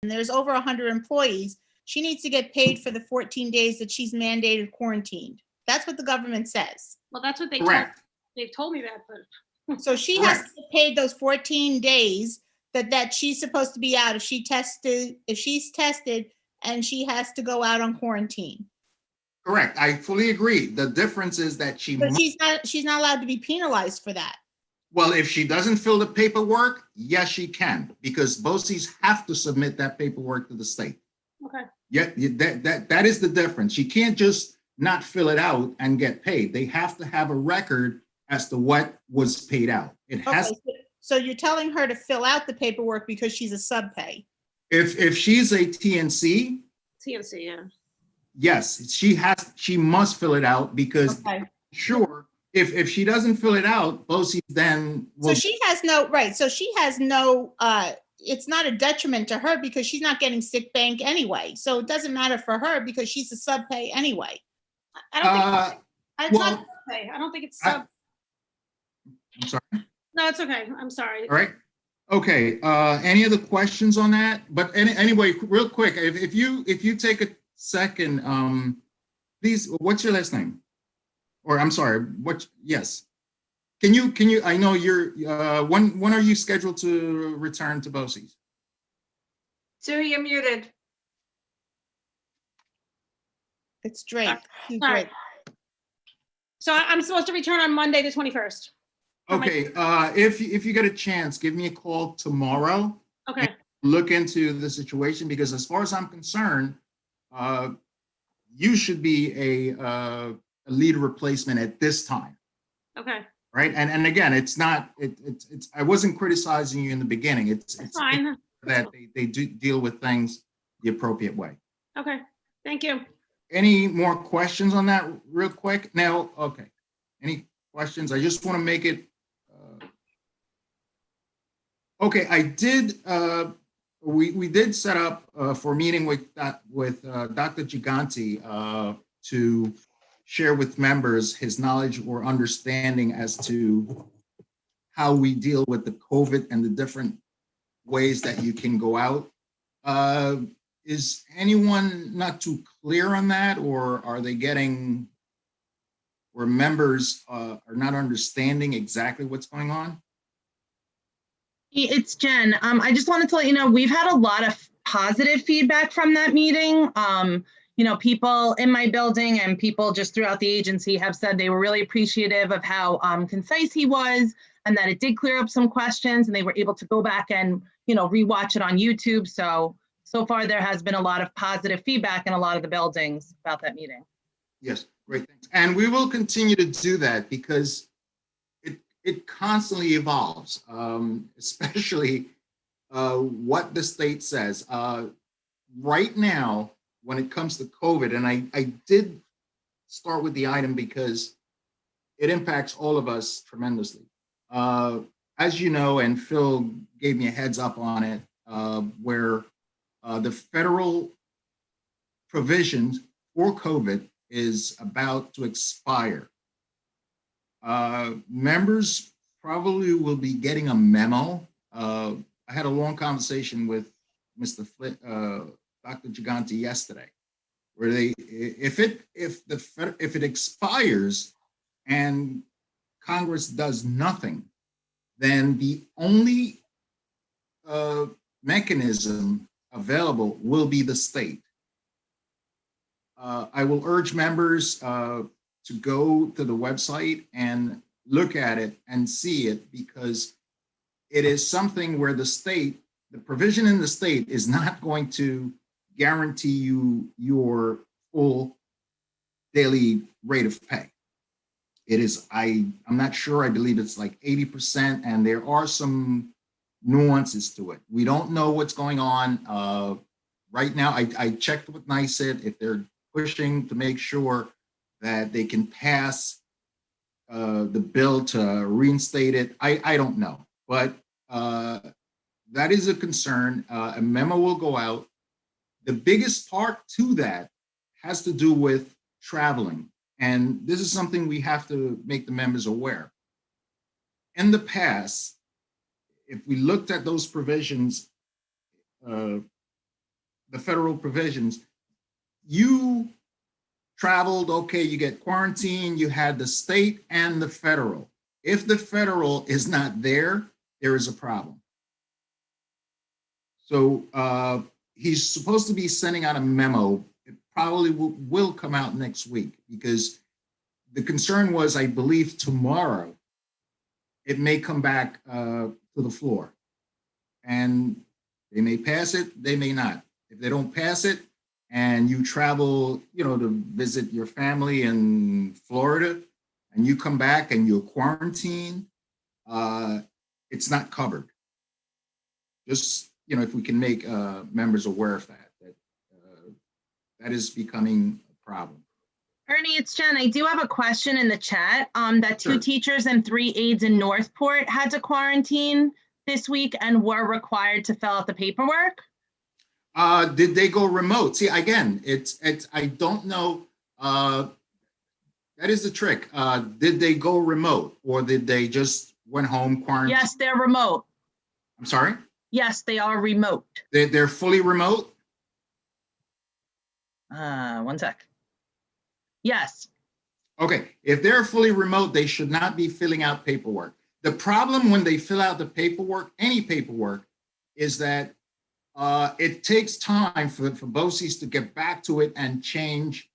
and there's over 100 employees, she needs to get paid for the 14 days that she's mandated quarantined. That's what the government says. Well, that's what they've told me that, but. So she has to get paid those 14 days that she's supposed to be out if she's tested and she has to go out on quarantine. Correct. I fully agree. The difference is that she's not allowed to be penalized for that. Well, if she doesn't fill the paperwork, yes, she can, because BOCES have to submit that paperwork to the state. Okay. Yeah, that is the difference. She can't just not fill it out and get paid. They have to have a record as to what was paid out. It has. Okay, so you're telling her to fill out the paperwork because she's a sub-pay. If she's a TNC, yeah. Yes, she must fill it out because sure, if she doesn't fill it out, BOCES then will. So she has no right. So she has no. It's not a detriment to her because she's not getting sick bank anyway. So it doesn't matter for her because she's a sub-pay anyway. I don't think it's not sub-pay. I don't think it's sub. I'm sorry. No, it's okay. I'm sorry. All right. Okay. Any other questions on that? But anyway, real quick, if you take a second, please. What's your last name? Or I'm sorry. What? Yes. Can you? I know you're. When are you scheduled to return to BOCES? Sue, you're muted. It's Drake. Sorry. So I'm supposed to return on Monday, the 21st. Okay, if you get a chance, give me a call tomorrow. Okay. Look into the situation because as far as I'm concerned, you should be a lead replacement at this time. Okay. Right, and again, it's not. It's. I wasn't criticizing you in the beginning. It's fine. That they do deal with things the appropriate way. Okay. Thank you. Any more questions on that, real quick? Now, okay. Any questions? I just want to make it. Okay, I did. We did set up for a meeting with Dr. Giganti to share with members his knowledge or understanding as to how we deal with the COVID and the different ways that you can go out. Is anyone not too clear on that, or are they getting, or members are not understanding exactly what's going on? It's Jen. I just wanted to let you know, we've had a lot of positive feedback from that meeting. People in my building and people just throughout the agency have said they were really appreciative of how concise he was and that it did clear up some questions and they were able to go back and, rewatch it on YouTube. So far there has been a lot of positive feedback in a lot of the buildings about that meeting. Yes, great, thanks. And we will continue to do that because it constantly evolves, especially what the state says. Right now, when it comes to COVID, and I did start with the item because it impacts all of us tremendously. As you know, and Phil gave me a heads up on it, where the federal provisions for COVID is about to expire. Members probably will be getting a memo. I had a long conversation with Dr. Giganti yesterday, where if it expires and Congress does nothing, then the only mechanism available will be the state. I will urge members to go to the website and look at it and see it, because it is something where the provision in the state is not going to guarantee you your full daily rate of pay. It is, I'm not sure, I believe it's like 80%, and there are some nuances to it. We don't know what's going on. Right now, I checked with NYSET if they're pushing to make sure that they can pass the bill to reinstate it. I don't know, but that is a concern. A memo will go out. The biggest part to that has to do with traveling. And this is something we have to make the members aware. In the past, if we looked at those provisions the federal provisions, you traveled, okay, you get quarantined, you had the state and the federal. If the federal is not there, there is a problem. So he's supposed to be sending out a memo. It probably will come out next week, because the concern was, I believe tomorrow, it may come back to the floor. And they may pass it, they may not. If they don't pass it, and you travel, to visit your family in Florida, and you come back and you're quarantined, it's not covered. Just, if we can make members aware of that that is becoming a problem. Ernie, it's Jen. I do have a question in the chat that 2 Sure. teachers and 3 aides in Northport had to quarantine this week and were required to fill out the paperwork. Did they go remote? See, again, it's I don't know. That is the trick. Did they go remote, or did they just went home quarantined? Yes, they're remote. I'm sorry? Yes, they are remote. They're fully remote? 1 sec. Yes. Okay, if they're fully remote, they should not be filling out paperwork. The problem when they fill out the paperwork, any paperwork, is that it takes time for BOCES to get back to it and change,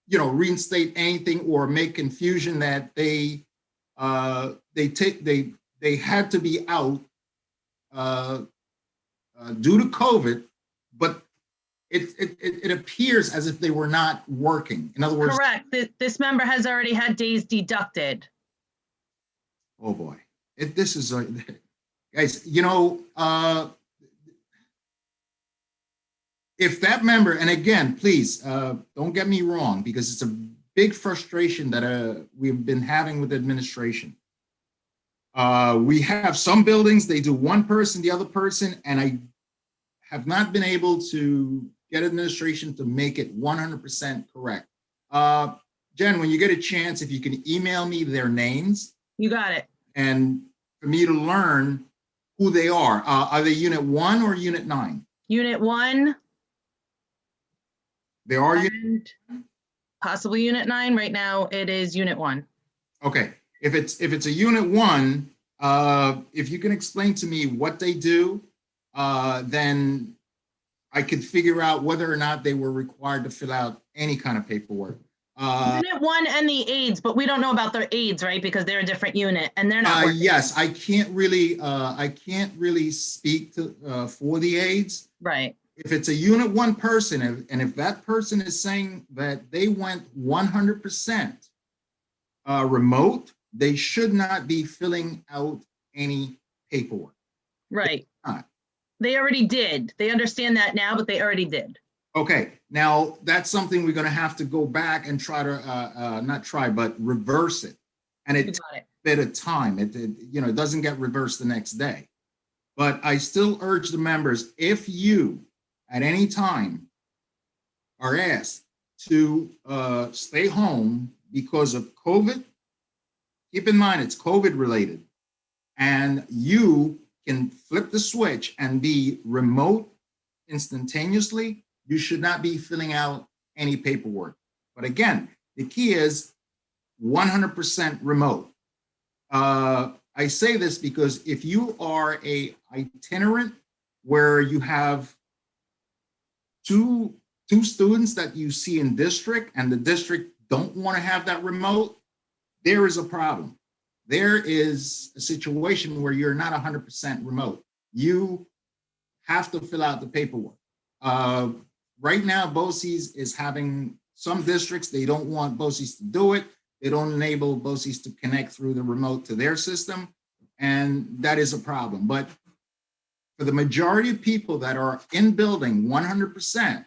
reinstate anything or make confusion that they had to be out due to COVID, but it appears as if they were not working. In other words, Correct. This member has already had days deducted. oh boy, this is guys. If that member, and again, please don't get me wrong, because it's a big frustration that we've been having with administration. We have some buildings, they do one person, the other person, and I have not been able to get administration to make it 100% correct. Jen, when you get a chance, if you can email me their names. You got it. And for me to learn who they are. Are they Unit 1 or Unit 9? Unit 1. They are And possibly Unit 9. Right now, it is Unit 1. Okay. If it's a Unit 1, if you can explain to me what they do, then I could figure out whether or not they were required to fill out any kind of paperwork. Unit 1 and the aides, but we don't know about their aides, right? Because they're a different unit and they're not working. Yes, I can't really speak to for the aides. Right. If it's a Unit 1 person, and if that person is saying that they went 100% remote, they should not be filling out any paperwork. Right. Not. They already did. They understand that now, but they already did. Okay, now that's something we're going to have to go back and try to not try, but reverse it. And it takes a bit of time. It doesn't get reversed the next day. But I still urge the members, if you at any time are asked to stay home because of COVID, keep in mind it's COVID related, and you can flip the switch and be remote instantaneously, you should not be filling out any paperwork. But again, the key is 100% remote. I say this because if you are a itinerant where you have two students that you see in district and the district don't want to have that remote, there is a problem. There is a situation where you're not 100% remote. You have to fill out the paperwork. Right now, BOCES is having some districts, they don't want BOCES to do it. They don't enable BOCES to connect through the remote to their system, and that is a problem. But for the majority of people that are in building 100%,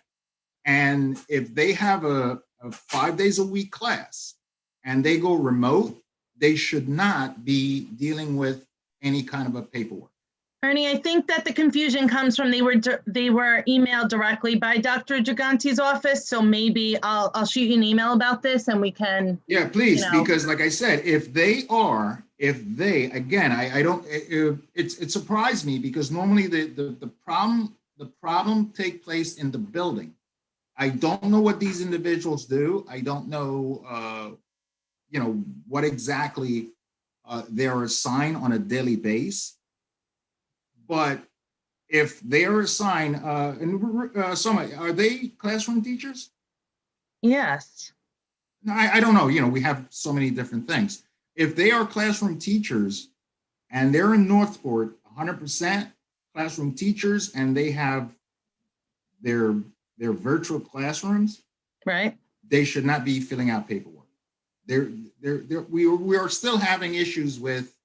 and if they have a 5 days a week class and they go remote, they should not be dealing with any kind of a paperwork. Ernie, I think that the confusion comes from they were emailed directly by Dr. Giganti's office. So maybe I'll shoot you an email about this and we can. Yeah, please, because like I said, again, I don't, it surprised me because normally the problem the problem take place in the building. I don't know what these individuals do. I don't know, what exactly they're assigned on a daily basis. But if they're assigned, are they classroom teachers? Yes. No, I don't know. We have so many different things. If they are classroom teachers and they're in Northport, 100% classroom teachers, and they have their virtual classrooms, Right. they should not be filling out paperwork. We are still having issues with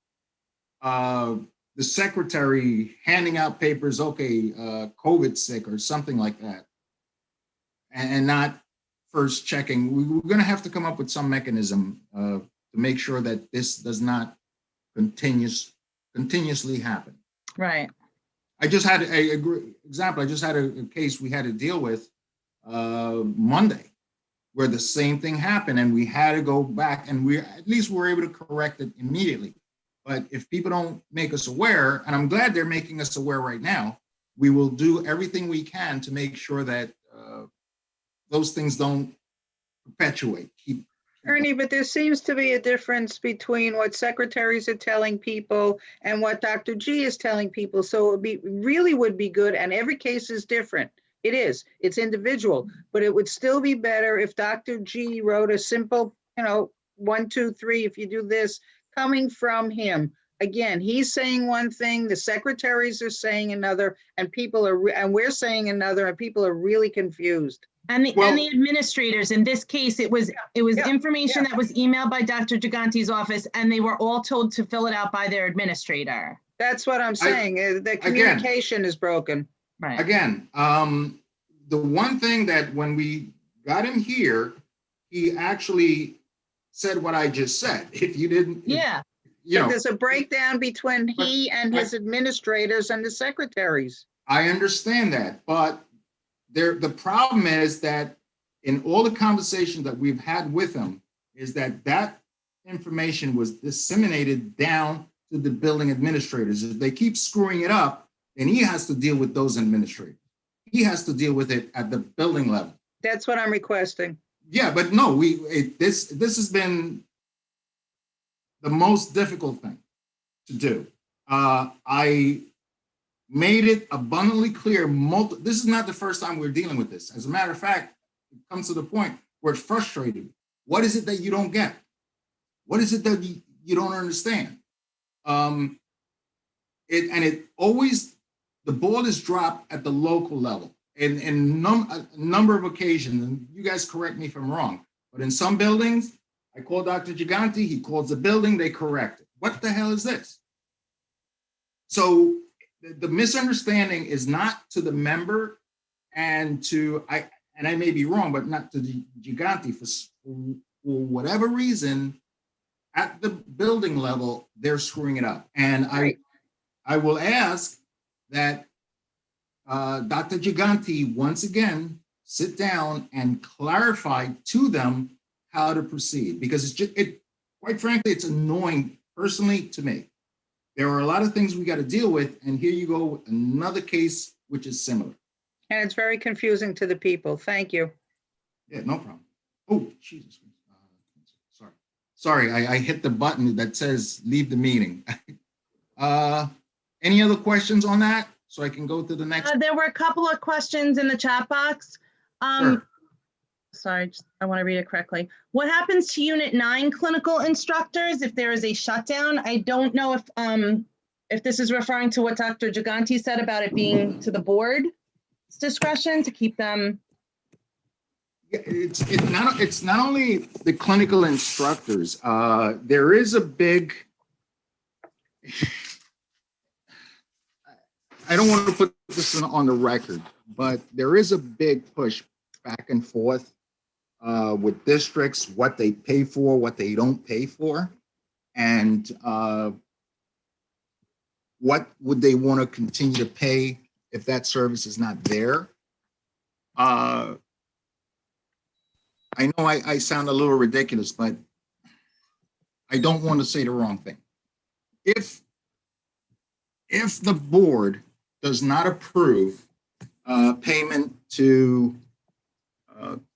the secretary handing out papers, COVID sick or something like that, and not first checking. We're going to have to come up with some mechanism to make sure that this does not continuously happen. Right. I just had example. I just had a case we had to deal with Monday, where the same thing happened, and we had to go back, and we at least were able to correct it immediately. But if people don't make us aware, and I'm glad they're making us aware right now, we will do everything we can to make sure that those things don't perpetuate. Ernie, but there seems to be a difference between what secretaries are telling people and what Dr. G is telling people. So really would be good, and every case is different. It is, it's individual, but it would still be better if Dr. G wrote a simple, 1, 2, 3, if you do this, coming from him. Again, he's saying one thing, the secretaries are saying another, and we're saying another, and people are really confused. And the administrators, in this case, it was information that was emailed by Dr. Giganti's office, and they were all told to fill it out by their administrator. That's what I'm saying. The communication is broken. Right. Again, the one thing that when we got him here, he actually said what I just said. If you didn't, There's a breakdown between he and his administrators and the secretaries. I understand that, but the problem is that in all the conversations that we've had with him is that information was disseminated down to the building administrators. If they keep screwing it up, then he has to deal with those administrators. He has to deal with it at the building level. That's what I'm requesting. Yeah, but no, this has been the most difficult thing to do. I made it abundantly clear. This is not the first time we're dealing with this. As a matter of fact, it comes to the point where it's frustrating. What is it that you don't get? What is it that you don't understand? It always, the ball is dropped at the local level. In a number of occasions, and you guys correct me if I'm wrong, but in some buildings, I call Dr. Giganti, he calls the building, they correct it. What the hell is this? So the misunderstanding is not to the member and I may be wrong, but not to the Giganti. For whatever reason, at the building level, they're screwing it up. And I will ask that Dr. Giganti, once again, sit down and clarify to them how to proceed, because quite frankly, it's annoying personally to me. There are a lot of things we got to deal with, and here you go with another case which is similar. And it's very confusing to the people. Thank you. Yeah, no problem. Oh, Jesus. Sorry, I hit the button that says leave the meeting. Any other questions on that? So I can go to the next. There were a couple of questions in the chat box. Sure. Sorry, I want to read it correctly. What happens to Unit 9 clinical instructors if there is a shutdown? I don't know if this is referring to what Dr. Giganti said about it being to the board's discretion to keep them. Yeah, it's not only the clinical instructors. There is a big. I don't want to put this on the record, but there is a big push back and forth with districts, what they pay for, what they don't pay for, and what would they want to continue to pay if that service is not there. I know I sound a little ridiculous, but I don't want to say the wrong thing. If the board does not approve payment to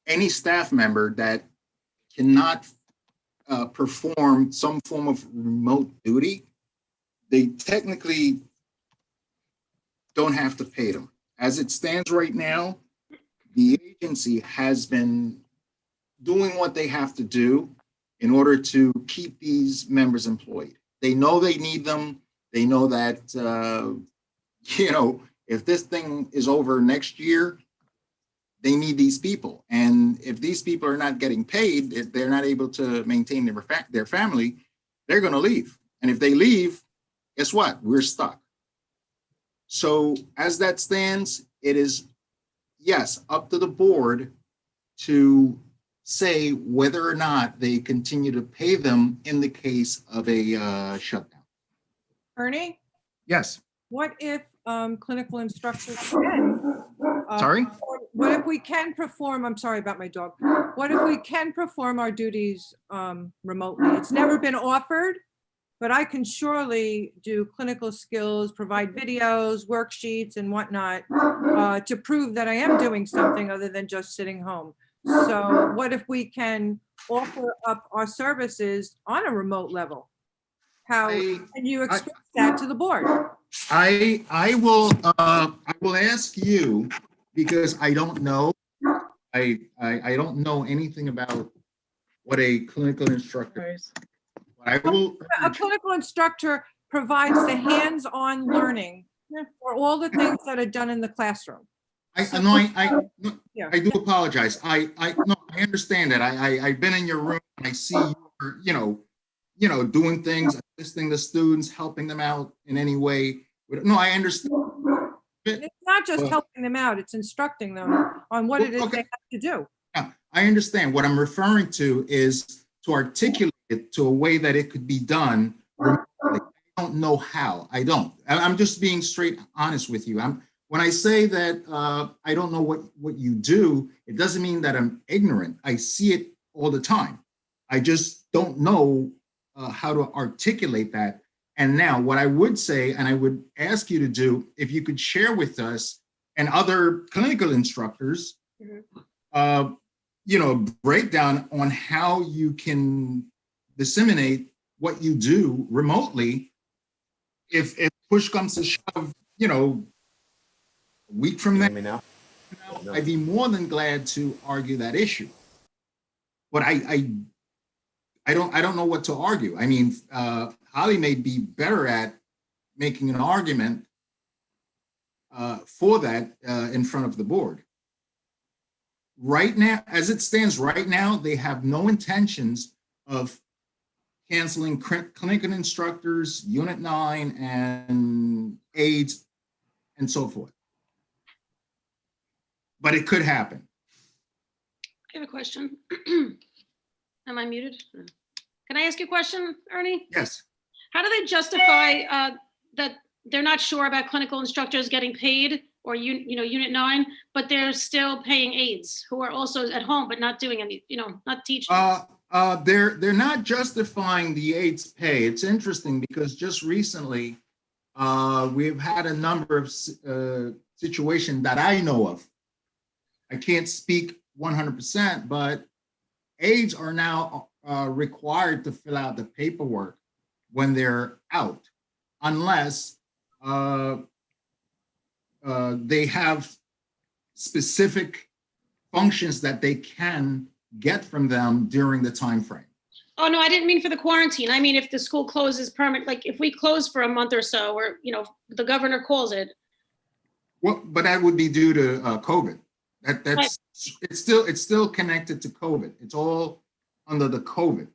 any staff member that cannot perform some form of remote duty, they technically don't have to pay them. As it stands right now, the agency has been doing what they have to do in order to keep these members employed. They know they need them. They know that, if this thing is over next year, they need these people. And if these people are not getting paid, if they're not able to maintain their family, they're going to leave. And if they leave, guess what? We're stuck. So as that stands, it is, yes, up to the board to say whether or not they continue to pay them in the case of a shutdown. Ernie, Yes. what if clinical instructors can? Sorry? What if we can perform, I'm sorry about my dog. What if we can perform our duties remotely? It's never been offered, but I can surely do clinical skills, provide videos, worksheets and whatnot to prove that I am doing something other than just sitting home. So what if we can offer up our services on a remote level? How can you express that to the board? I will ask you, because I don't know. I don't know anything about what a clinical instructor is. I will. A clinical instructor provides the hands-on learning for all the things that are done in the classroom. I do apologize. I understand that. I've been in your room and I see you doing things, assisting the students, helping them out in any way. No, I understand. It's not just helping them out, it's instructing them on what it is they have to do. Yeah, I understand. What I'm referring to is to articulate it to a way that it could be done remotely. I don't know how. I don't. I'm just being straight honest with you. When I say that I don't know what you do, it doesn't mean that I'm ignorant. I see it all the time. I just don't know how to articulate that. And now what I would say, and I would ask you to do, if you could share with us and other clinical instructors, breakdown on how you can disseminate what you do remotely. If push comes to shove, a week from now, I'd be more than glad to argue that issue. But I don't know what to argue. I mean, Holly may be better at making an argument for that in front of the board. Right now, as it stands right now, they have no intentions of canceling clinical instructors, Unit 9, and aides, and so forth. But it could happen. I have a question. Am I muted? Can I ask you a question, Ernie? Yes. How do they justify that they're not sure about clinical instructors getting paid or Unit 9, but they're still paying aides who are also at home but not doing any, not teaching? They're not justifying the aides' pay. It's interesting because just recently we've had a number of situations that I know of. I can't speak 100%, but aides are now required to fill out the paperwork when they're out, unless they have specific functions that they can get from them during the time frame. Oh, no, I didn't mean for the quarantine. I mean, if the school closes permanent, like if we close for a month or so, or, the governor calls it. Well, but that would be due to COVID. That's it's still connected to COVID. It's all under the COVID,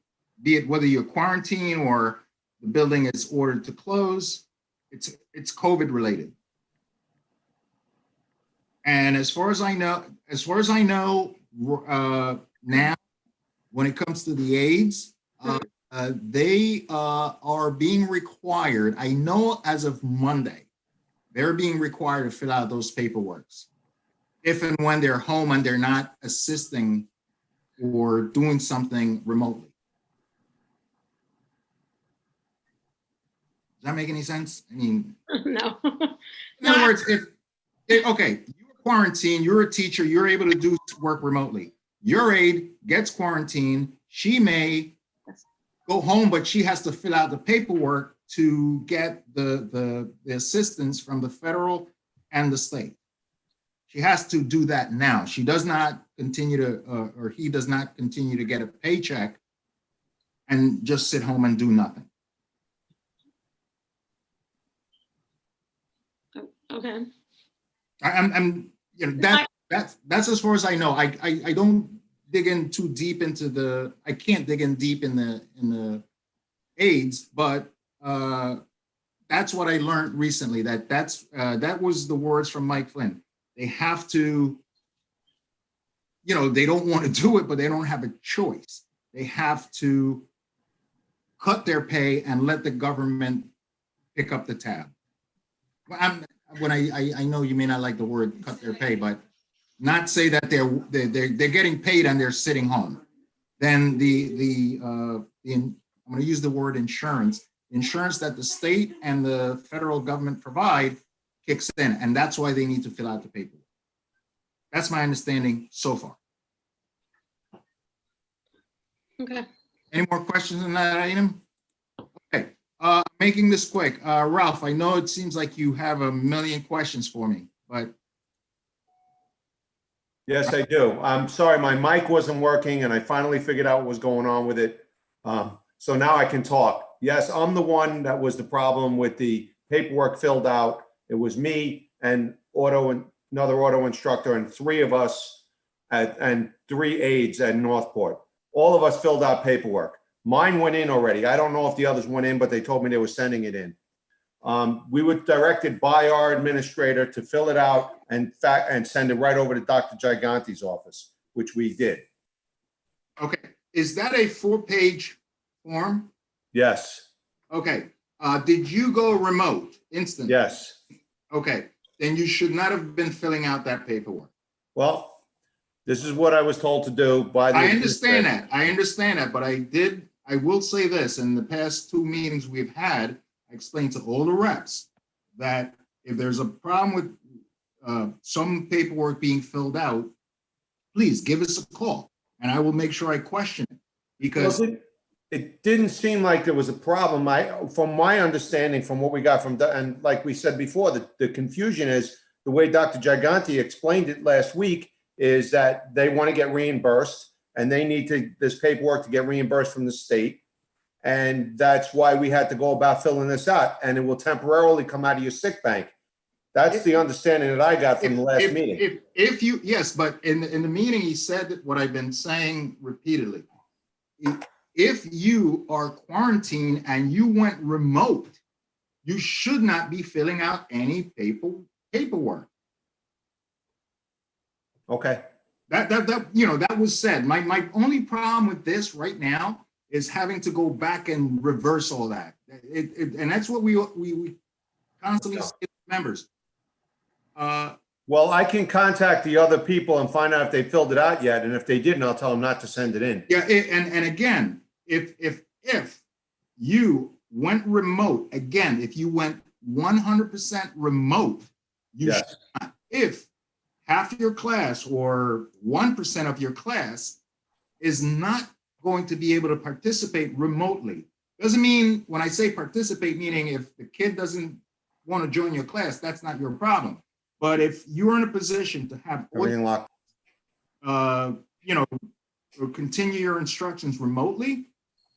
be it whether you're quarantined or the building is ordered to close, it's COVID related. And as far as I know, now, when it comes to the aides, they are being required. I know as of Monday, they're being required to fill out those paperworks if and when they're home and they're not assisting or doing something remotely. Does that make any sense? I mean, No. in other words, if okay, you were quarantined, you're a teacher, you're able to do work remotely. Your aide gets quarantined. She may go home, but she has to fill out the paperwork to get the assistance from the federal and the state. She has to do that now. She does not continue to, or he does not continue to get a paycheck and just sit home and do nothing. Okay. I'm you know, that's as far as I know. I don't dig in too deep into the, I can't dig in deep in the aids, but that's what I learned recently, that was the words from Mike Flynn. They have to, you know, they don't want to do it, but they don't have a choice. They have to cut their pay and let the government pick up the tab. I know you may not like the word cut their pay, but not say that they're getting paid and they're sitting home. Then I'm going to use the word insurance that the state and the federal government provide kicks in, and that's why they need to fill out the paperwork. That's my understanding so far. Okay. Any more questions on that item? Okay, making this quick. Ralph, I know it seems like you have a million questions for me, but. Yes, I do. I'm sorry, my mic wasn't working and I finally figured out what was going on with it. So now I can talk. Yes, I'm the one that was the problem with the paperwork filled out. It was me and another auto instructor and three of us and three aides at Northport. All of us filled out paperwork. Mine went in already. I don't know if the others went in, but they told me they were sending it in. We were directed by our administrator to fill it out and send it right over to Dr. Gigante's office, which we did. Okay, is that a 4-page form? Yes. Okay, did you go remote instantly? Yes. Okay, then you should not have been filling out that paperwork. Well, this is what I was told to do by the. I understand that, but I will say this, in the past 2 meetings we've had, I explained to all the reps that if there's a problem with some paperwork being filled out, please give us a call and I will make sure I question it, because it didn't seem like there was a problem. From my understanding, from what we got from, and like we said before, the confusion is the way Dr. Gigante explained it last week is that they want to get reimbursed and they need this paperwork to get reimbursed from the state. And that's why we had to go about filling this out, and it will temporarily come out of your sick bank. That's the understanding that I got from the last meeting. Yes, but in the meeting, he said what I've been saying repeatedly. If you are quarantined and you went remote, you should not be filling out any paperwork. Okay. That was said. My only problem with this right now is having to go back and reverse all that. And that's what we constantly say to members. Well, I can contact the other people and find out if they filled it out yet. And if they didn't, I'll tell them not to send it in. Yeah, and again, if you went remote, again, if you went 100% remote, you should not. If half your class or 1% of your class is not going to be able to participate remotely, doesn't mean, when I say participate, meaning if the kid doesn't want to join your class, that's not your problem. But if you're in a position to have Everything locked. Continue your instructions remotely,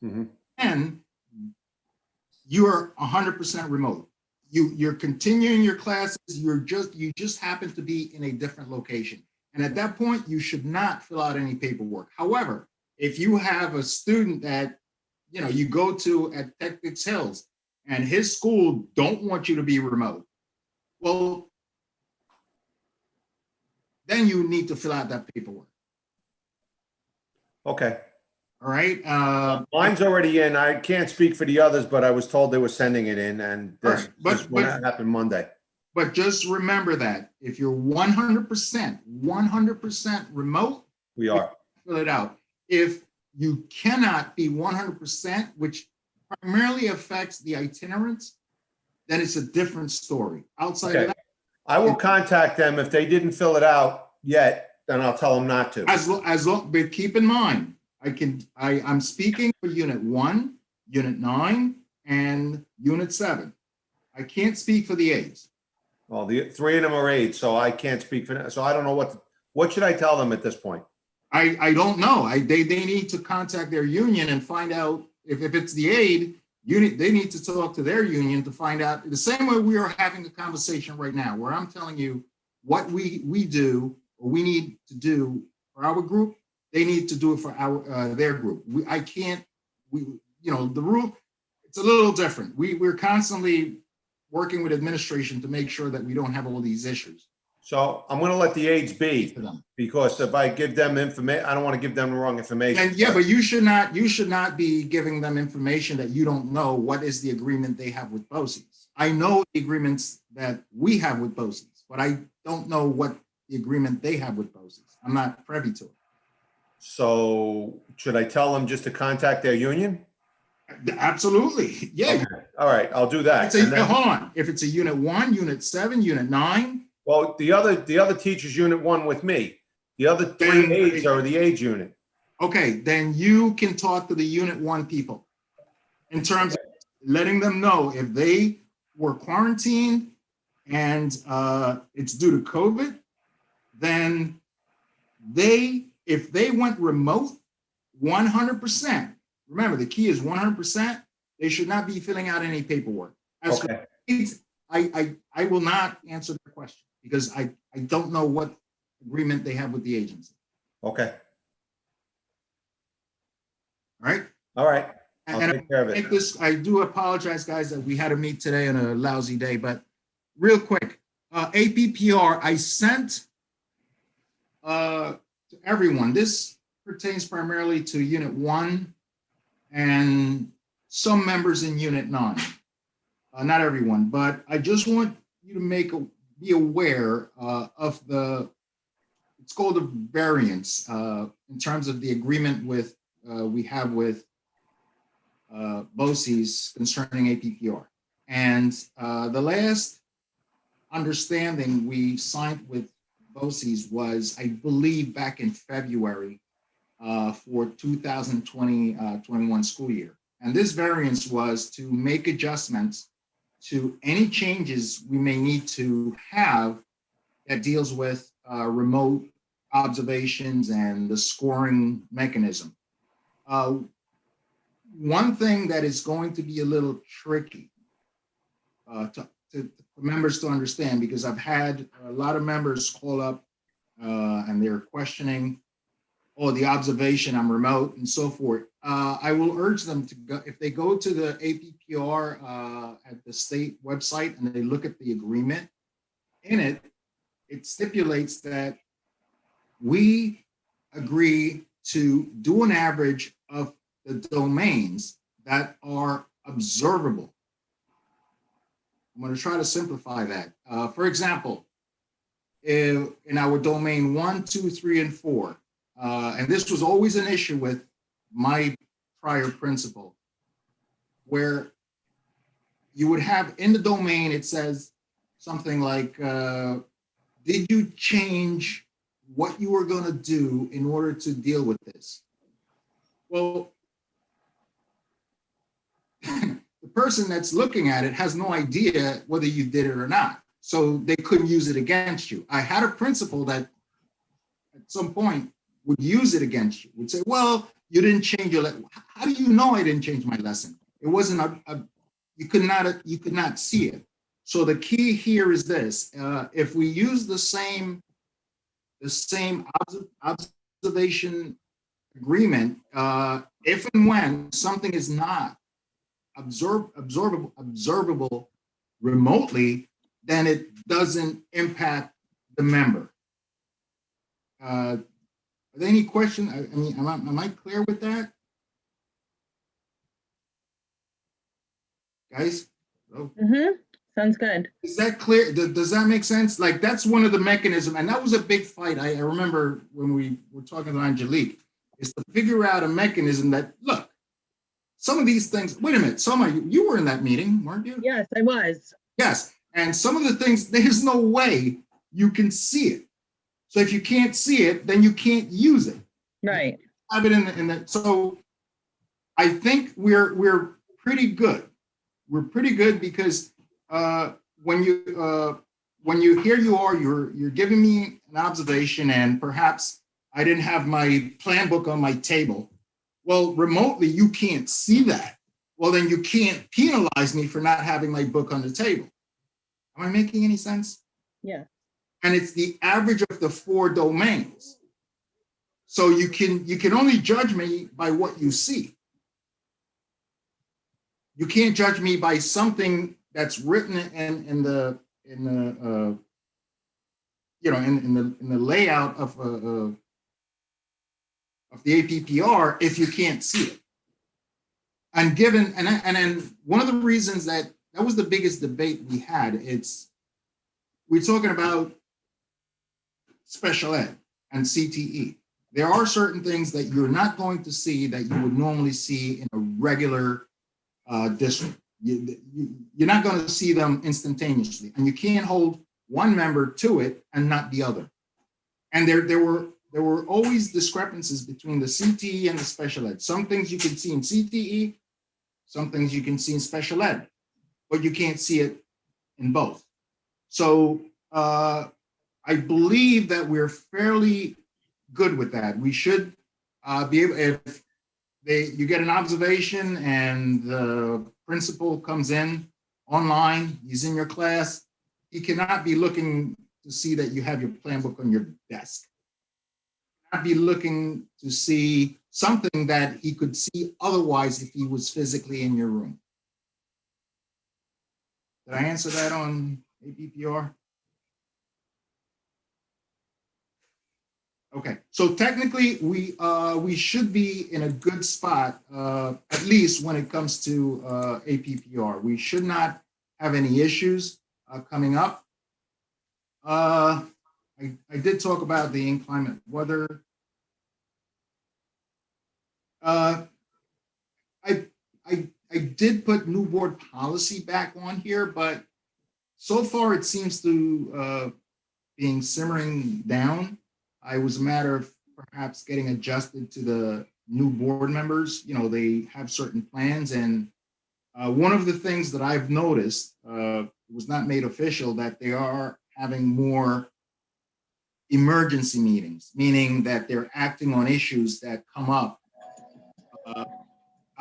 Mm-hmm. and you're 100% remote. You're continuing your classes. You just happen to be in a different location, and at that point, you should not fill out any paperwork. However, if you have a student that you go to at Texas Hills, and his school don't want you to be remote, well, then you need to fill out that paperwork. Okay. All right. Mine's already in. I can't speak for the others, but I was told they were sending it in, and this happened Monday. But just remember that if you're 100% remote, we are. Fill it out. If you cannot be 100%, which primarily affects the itinerants, then it's a different story. Outside of that, I will contact them. If they didn't fill it out yet, then I'll tell them not to. As long, but keep in mind, I'm speaking for Unit 1, Unit 9, and Unit 7. I can't speak for the aides. Well, the 3 of them are aides, so I can't speak for them. So I don't know what should I tell them at this point? I don't know. They need to contact their union and find out if it's the aide unit, they need to talk to their union to find out, the same way we are having a conversation right now, where I'm telling you what we do or we need to do for our group, they need to do it for their group. The rule, it's a little different. We're constantly working with administration to make sure that we don't have all these issues. So I'm going to let the aides be, because if I give them information, I don't want to give them the wrong information. And yeah, but you should not be giving them information that you don't know what is the agreement they have with BOCES. I know the agreements that we have with BOCES, but I don't know what the agreement they have with BOCES. I'm not privy to it. So should I tell them just to contact their union? Absolutely. Yeah. Okay. All right, I'll do that. Hold on. If it's a Unit 1, Unit 7, Unit 9. Well, the other teacher's Unit 1 with me. The other 3 aides are the aides unit. Okay, then you can talk to the Unit 1 people in terms of letting them know if they were quarantined and it's due to COVID, then if they went remote 100%, remember the key is 100%, they should not be filling out any paperwork. As Okay. I will not answer the question because I don't know what agreement they have with the agency. Okay. All right. All right. I'll And take care of it. I do apologize, guys, that we had a meet today on a lousy day, but real quick, APPR, I sent to everyone. This pertains primarily to Unit 1 and some members in Unit 9. Not everyone, but I just want you to be aware of it's called a variance in terms of the agreement we have with BOCES concerning APPR. And the last understanding we signed with BOCES was, I believe, back in February for 2020-21 school year. And this variance was to make adjustments to any changes we may need to have that deals with remote observations and the scoring mechanism. One thing that is going to be a little tricky for members to understand, because I've had a lot of members call up and they're questioning, oh, the observation, I'm remote and so forth. I will urge them to go, if they go to the APPR at the state website and they look at the agreement, in it, it stipulates that we agree to do an average of the domains that are observable. I'm going to try to simplify that. For example, in our domain 1, 2, 3, and 4, and this was always an issue with my prior principal, where you would have in the domain, it says something like, did you change what you were going to do in order to deal with this? Well, the person that's looking at it has no idea whether you did it or not. So they couldn't use it against you. I had a principal that at some point would use it against you, would say, well, you didn't change your lesson. How do you know I didn't change my lesson? It wasn't you could not see it. So the key here is this: if we use the same observation agreement, if and when something is not observable remotely, then it doesn't impact the member. Are there any questions? I mean, am I clear with that? Guys? Sounds good. Is that clear? Does that make sense? Like, that's one of the mechanisms, and that was a big fight. I remember when we were talking to Angelique, is to figure out a mechanism that, look, some of these things, wait a minute, you were in that meeting, weren't you? Yes, I was. Yes, And some of the things, there's no way you can see it. So if you can't see it, then you can't use it. Right. Have it in the so I think we're pretty good. We're pretty good because when you here you are, you're giving me an observation, and perhaps I didn't have my plan book on my table. Well, remotely you can't see that. Well, then you can't penalize me for not having my book on the table. Am I making any sense? Yeah. And it's the average of the 4 domains. So you can only judge me by what you see. You can't judge me by something that's written in the layout of the APPR if you can't see it. And then one of the reasons that was the biggest debate we had, we're talking about special ed and CTE. There are certain things that you're not going to see that you would normally see in a regular district. You're not going to see them instantaneously, and you can't hold one member to it and not the other. And there were always discrepancies between the CTE and the special ed. Some things you can see in CTE, some things you can see in special ed, but you can't see it in both. So I believe that we're fairly good with that. We should be able, if you get an observation and the principal comes in online, he's in your class, he cannot be looking to see that you have your plan book on your desk. He cannot be looking to see something that he could see otherwise if he was physically in your room. Did I answer that on APPR? Okay, so technically we should be in a good spot, at least when it comes to APPR. We should not have any issues coming up. I did talk about the inclement weather. I did put new board policy back on here, but so far it seems to being simmering down. It was a matter of perhaps getting adjusted to the new board members. You know, they have certain plans, and one of the things that I've noticed was not made official, that they are having more emergency meetings, meaning that they're acting on issues that come up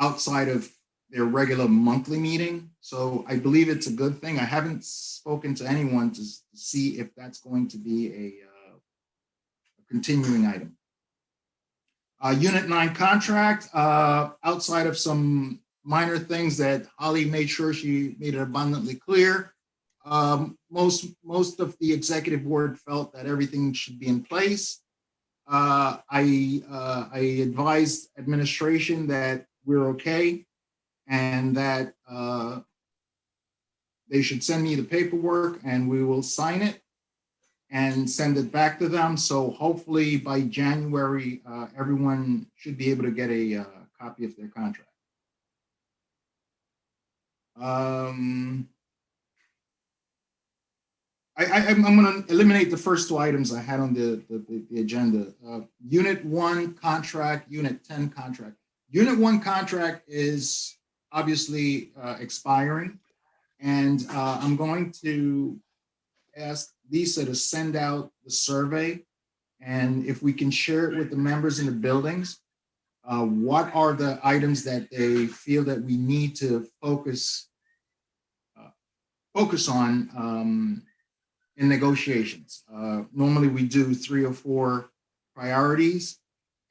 outside of their regular monthly meeting. So I believe it's a good thing. I haven't spoken to anyone to see if that's going to be a continuing item. Unit 9 contract, outside of some minor things that Holly made sure she made it abundantly clear. Most of the executive board felt that everything should be in place. I advised administration that we're okay and that they should send me the paperwork and we will sign it and send it back to them. So hopefully by January, everyone should be able to get a copy of their contract. I'm going to eliminate the first 2 items I had on the agenda. Unit 1 contract, Unit 10 contract. Unit 1 contract is obviously expiring, and I'm going to ask Lisa to send out the survey, and if we can share it with the members in the buildings, what are the items that they feel that we need to focus on in negotiations. Normally we do 3 or 4 priorities,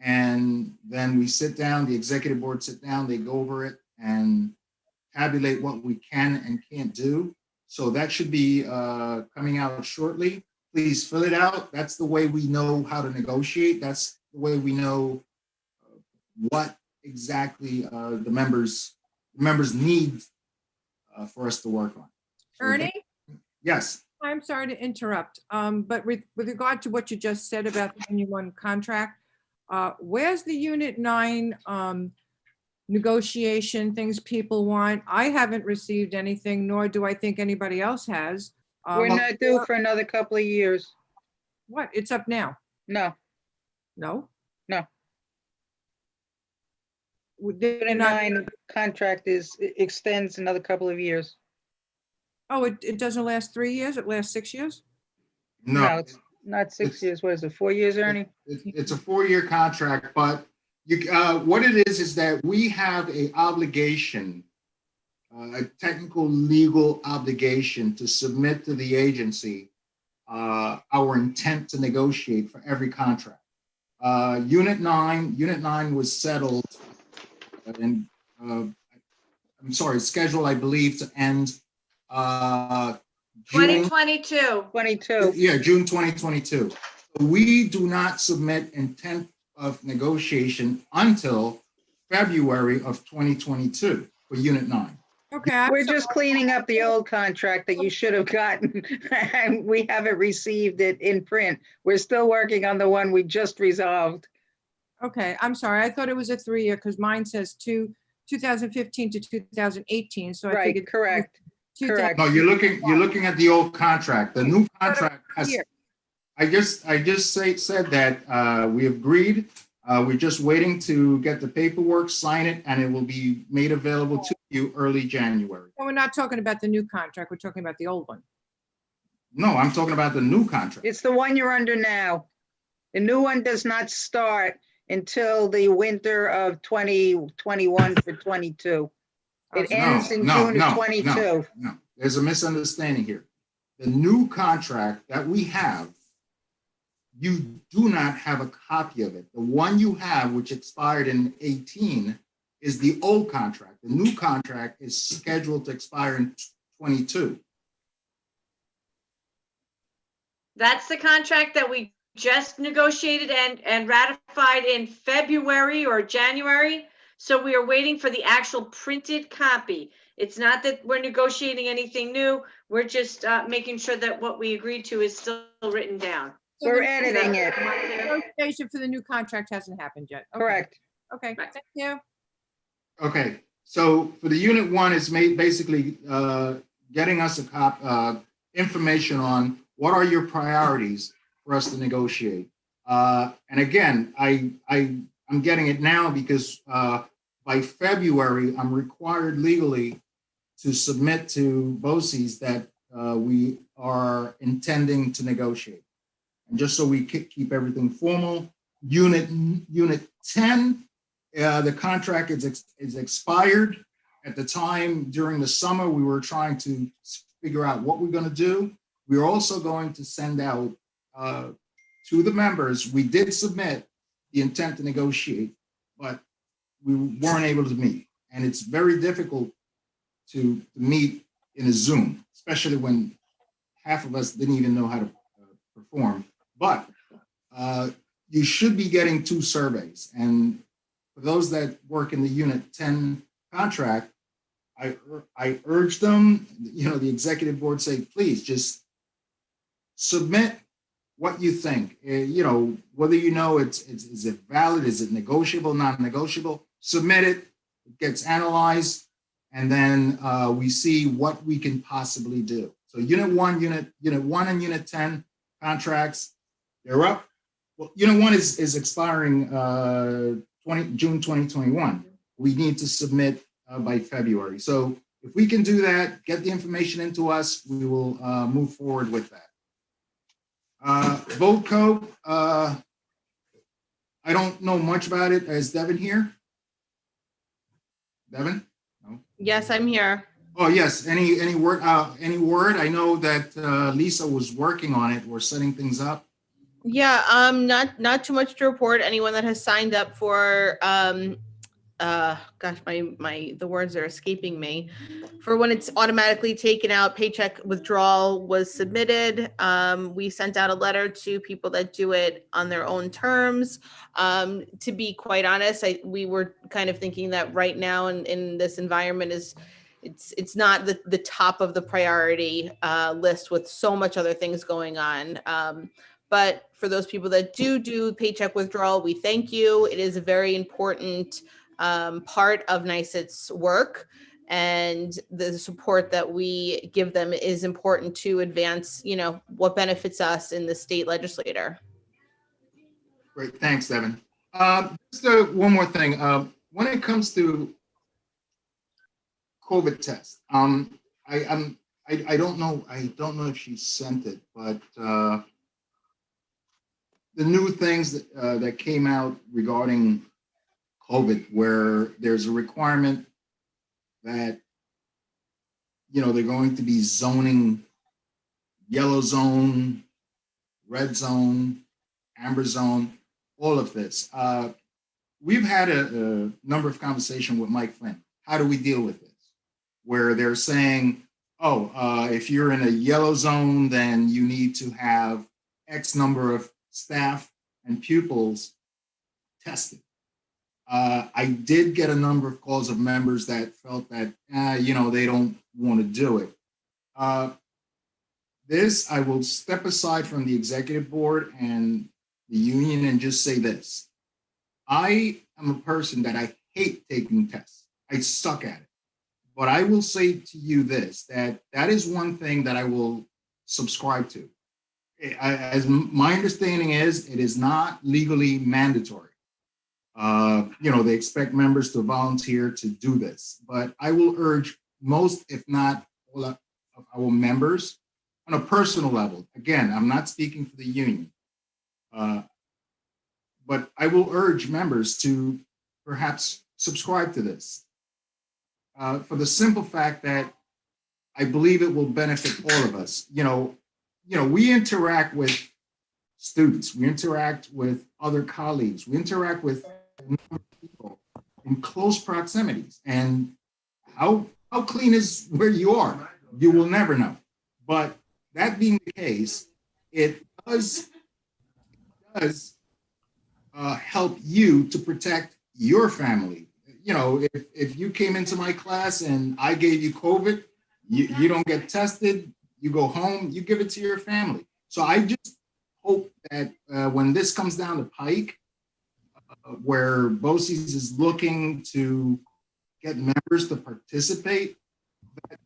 and then we sit down, the executive board sit down, they go over it and tabulate what we can and can't do. So that should be coming out shortly. Please fill it out. That's the way we know how to negotiate. That's the way we know what exactly the members need for us to work on. So Ernie? Yes. I'm sorry to interrupt, but with regard to what you just said about the Unit 1 contract, where's the Unit 9 negotiation, things people want. I haven't received anything, nor do I think anybody else has. We're not due for another couple of years. What? It's up now. No, No? no. They're Unit not, 9 contract extends another couple of years. oh, it doesn't last 3 years? It lasts 6 years? No, it's not 6 It's- years. What is it, 4 years, Ernie? It's a 4-year contract, but what it is that we have a obligation, a technical legal obligation to submit to the agency our intent to negotiate for every contract. Unit 9 was settled and I'm sorry, scheduled, I believe, to end June 2022. 22. Yeah, June 2022. We do not submit intent of negotiation until February of 2022 for Unit 9. Okay, I'm We're sorry. just cleaning up the old contract that you should have gotten, and we haven't received it in print. We're still working on the one we just resolved. Okay, I'm sorry. I thought it was a 3-year because mine says 2015 to 2018. So I Right, figured. correct. 2000 correct. No, you're looking at the old contract. The new contract has, Here. I just said that we agreed. We're just waiting to get the paperwork, sign it, and it will be made available to you early January. Well, we're not talking about the new contract. We're talking about the old one. No, I'm talking about the new contract. It's the one you're under now. The new one does not start until the winter of 2021 for 22. It No, ends in June of 22. No, there's a misunderstanding here. The new contract that we have, you do not have a copy of it. The one you have, which expired in 18, is the old contract. The new contract is scheduled to expire in 22. That's the contract that we just negotiated and ratified in February or January. So we are waiting for the actual printed copy. It's not that we're negotiating anything new. We're just making sure that what we agreed to is still written down. So We're the editing it. negotiation for the new contract hasn't happened yet. Okay. Correct. Okay, Right. thank you. Okay, so for the Unit 1, it's made basically getting us information on what are your priorities for us to negotiate. And again, I'm getting it now because by February, I'm required legally to submit to BOCES that we are intending to negotiate. And just so we keep everything formal, Unit 10, the contract is expired. At the time during the summer, we were trying to figure out what we're going to do. We're also going to send out to the members. We did submit the intent to negotiate, but we weren't able to meet. And it's very difficult to meet in a Zoom, especially when half of us didn't even know how to perform. But you should be getting 2 surveys. And for those that work in the Unit 10 contract, I urge them, the executive board say, please just submit what you think, whether is it valid, is it negotiable, non-negotiable, submit it, it gets analyzed, and then we see what we can possibly do. So Unit 1 and Unit 10 contracts, they're up. Well, Unit 1 is expiring June 2021. We need to submit by February. So if we can do that, get the information into us, we will move forward with that. Vote I don't know much about it. Is Devin here? Devin? No. Yes, I'm here. Oh, yes. Any word? I know that Lisa was working on it. We're setting things up. Yeah, not too much to report. Anyone that has signed up for gosh, the words are escaping me. For when it's automatically taken out, paycheck withdrawal was submitted. We sent out a letter to people that do it on their own terms. To be quite honest, we were kind of thinking that right now in this environment it's not the top of the priority list with so much other things going on. But for those people that do paycheck withdrawal, we thank you. It is a very important part of NYSET's work, and the support that we give them is important to advance, what benefits us in the state legislature. Great, thanks, Devin. Just one more thing. When it comes to COVID tests, I don't know if she sent it, but the new things that came out regarding COVID, where there's a requirement that they're going to be zoning yellow zone, red zone, amber zone, all of this. We've had a number of conversations with Mike Flynn. How do we deal with this? Where they're saying, oh, if you're in a yellow zone, then you need to have X number of staff and pupils tested. I did get a number of calls of members that felt that, they don't want to do it. This, I will step aside from the executive board and the union and just say this. I am a person that I hate taking tests. I suck at it. But I will say to you this, that is one thing that I will subscribe to. As my understanding is, it is not legally mandatory. They expect members to volunteer to do this, but I will urge most, if not all of our members on a personal level. Again, I'm not speaking for the union, but I will urge members to perhaps subscribe to this for the simple fact that I believe it will benefit all of us. We interact with students, we interact with other colleagues, we interact with people in close proximities, and how clean is where you are, you will never know. But that being the case, it does help you to protect your family. If you came into my class and I gave you COVID, you don't get tested, you go home, you give it to your family. So I just hope that when this comes down the pike, where BOCES is looking to get members to participate, that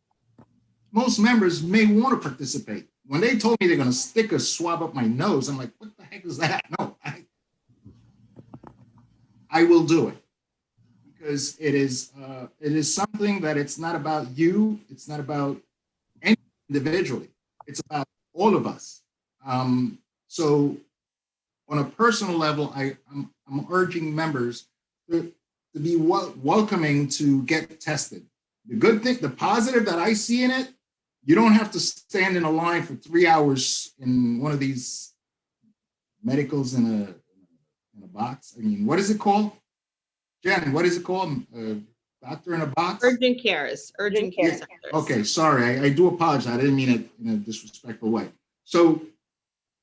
most members may want to participate. When they told me they're going to stick a swab up my nose, I'm like, what the heck is that? No, I will do it, because it is something that it's not about you, it's not about any individually, it's about all of us. So on a personal level, I'm urging members to be welcoming to get tested. The good thing, the positive that I see in it, you don't have to stand in a line for 3 hours in one of these medicals in a box. I mean, what is it called? Jen, what is it called? Doctor in a box? Urgent care centers. Okay, sorry, I do apologize. I didn't mean it in a disrespectful way. So,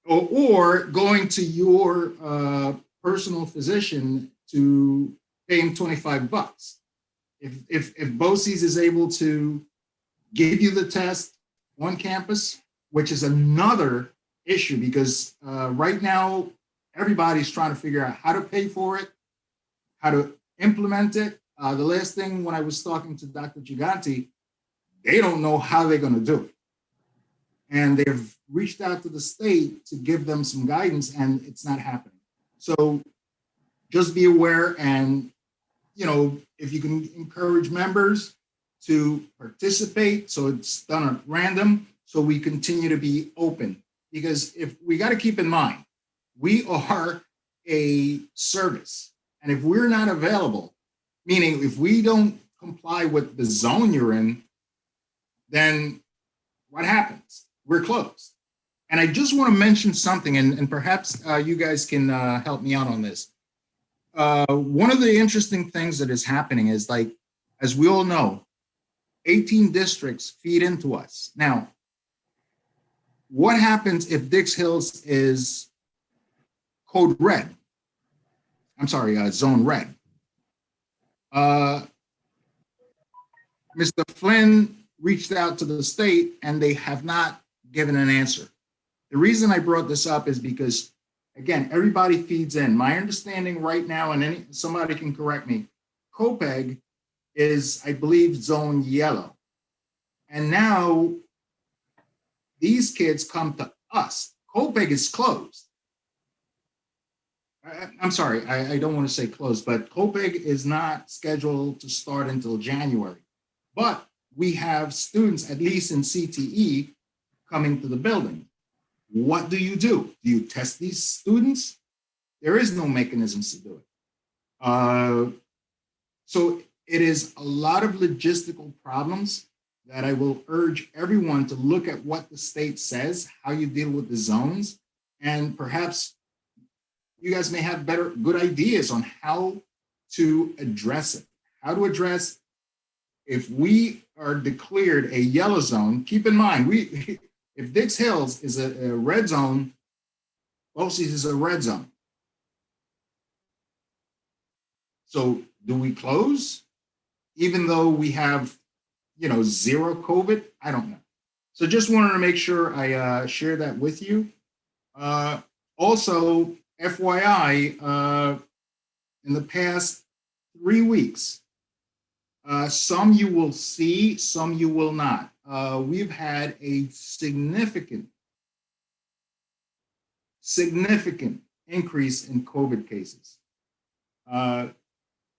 or going to your personal physician to pay him $25. If BOCES is able to give you the test on campus, which is another issue, because right now everybody's trying to figure out how to pay for it, how to implement it. The last thing when I was talking to Dr. Giganti, they don't know how they're going to do it. And they've reached out to the state to give them some guidance, and it's not happening. So just be aware, and if you can encourage members to participate, so it's done at random, so we continue to be open. Because if we got to keep in mind, we are a service, and if we're not available, meaning if we don't comply with the zone you're in, then what happens? We're closed. And I just want to mention something, and perhaps you guys can help me out on this. One of the interesting things that is happening is, like, as we all know, 18 districts feed into us. Now, what happens if Dix Hills is code red? I'm sorry, zone red. Mr. Flynn reached out to the state and they have not given an answer. The reason I brought this up is because, again, everybody feeds in. My understanding right now, and somebody can correct me, Copeg is, I believe, zone yellow. And now these kids come to us. Copeg is closed. I'm sorry, I don't want to say closed, but Copeg is not scheduled to start until January. But we have students, at least in CTE, coming to the building. What do? Do you test these students? There is no mechanisms to do it. So it is a lot of logistical problems that I will urge everyone to look at what the state says, how you deal with the zones, and perhaps you guys may have good ideas on how to address it. How to address, if we are declared a yellow zone, keep in mind, if Dix Hills is a red zone, BOCES is a red zone. So do we close even though we have, zero COVID? I don't know. So just wanted to make sure I share that with you. Also, FYI, in the past 3 weeks, some you will see, some you will not. We've had a significant increase in COVID cases.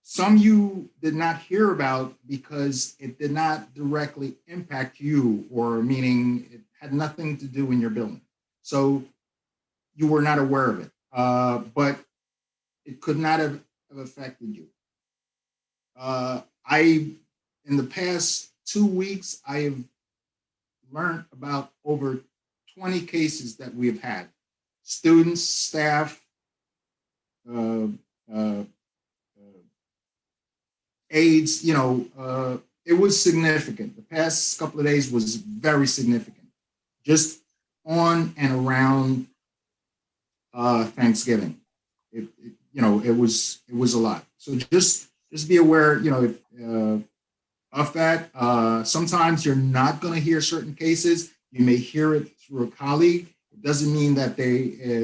Some you did not hear about because it did not directly impact you, or meaning it had nothing to do in your building. So you were not aware of it, but it could not have affected you. In the past 2 weeks, I have learned about over 20 cases that we have had. Students, staff, aides, it was significant. The past couple of days was very significant, just on and around Thanksgiving. It was a lot. So just be aware, of that. Sometimes you're not going to hear certain cases. You may hear it through a colleague. It doesn't mean that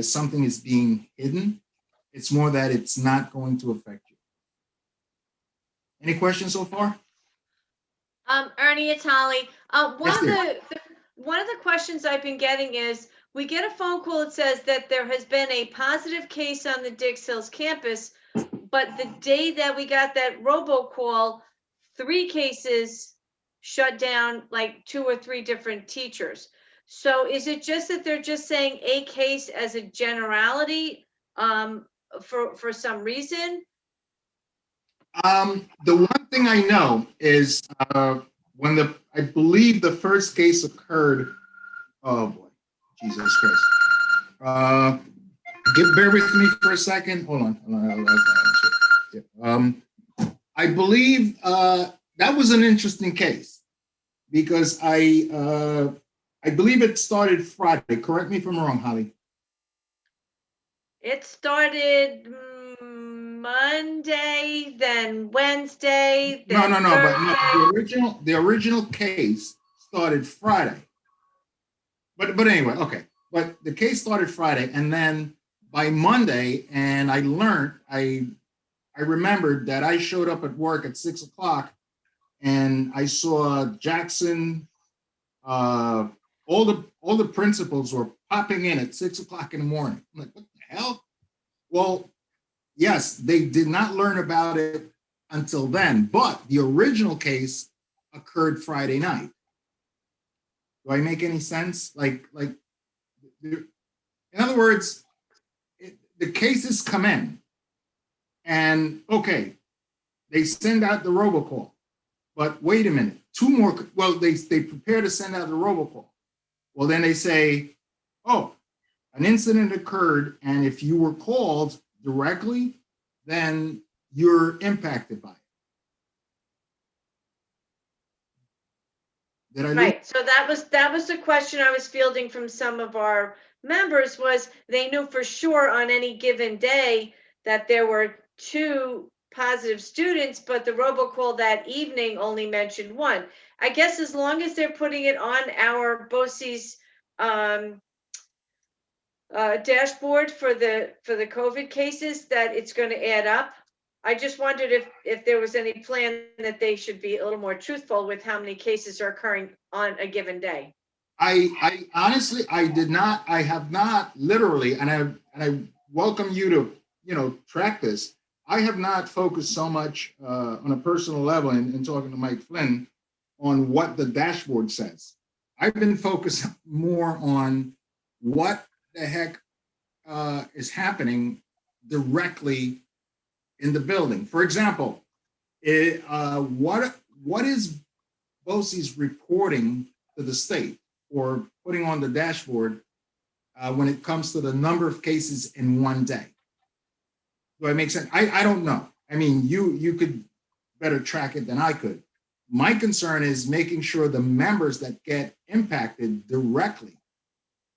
something is being hidden. It's more that it's not going to affect you. Any questions so far? Ernie, it's Holly. Yes, dear. One of the questions I've been getting is, we get a phone call that says that there has been a positive case on the Dix Hills campus, but the day that we got that robocall, 3 cases shut down, like 2 or 3 different teachers. So is it just that they're just saying a case as a generality for some reason? The one thing I know is when I believe the first case occurred, oh boy, Jesus Christ. Bear with me for a second. Hold on. I believe that was an interesting case because I believe it started Friday. Correct me if I'm wrong, Holly. It started Monday, then Wednesday, then No. Thursday. But the original case started Friday. But anyway, okay. But the case started Friday, and then by Monday, and I remembered that I showed up at work at 6 o'clock, and I saw Jackson. All the principals were popping in at 6 o'clock in the morning. I'm like, what the hell? Well, yes, they did not learn about it until then, but the original case occurred Friday night. Do I make any sense? In other words, the cases come in, and okay, they send out the robocall, but wait a minute, 2 more. Well, they prepare to send out the robocall. Well, then they say, oh, an incident occurred, and if you were called directly, then you're impacted by it. Did I lose? Right. So that was the question I was fielding from some of our members, was they knew for sure on any given day that there were 2 positive students, but the robocall that evening only mentioned 1. I guess as long as they're putting it on our BOCES dashboard for the COVID cases, that it's going to add up. I just wondered if there was any plan that they should be a little more truthful with how many cases are occurring on a given day. I honestly, I have not literally, and I welcome you to, track this. I have not focused so much on a personal level in talking to Mike Flynn on what the dashboard says. I've been focused more on what the heck is happening directly in the building. For example, what is BOCES reporting to the state or putting on the dashboard when it comes to the number of cases in one day? Do I make sense? I don't know. I mean, you could better track it than I could. My concern is making sure the members that get impacted directly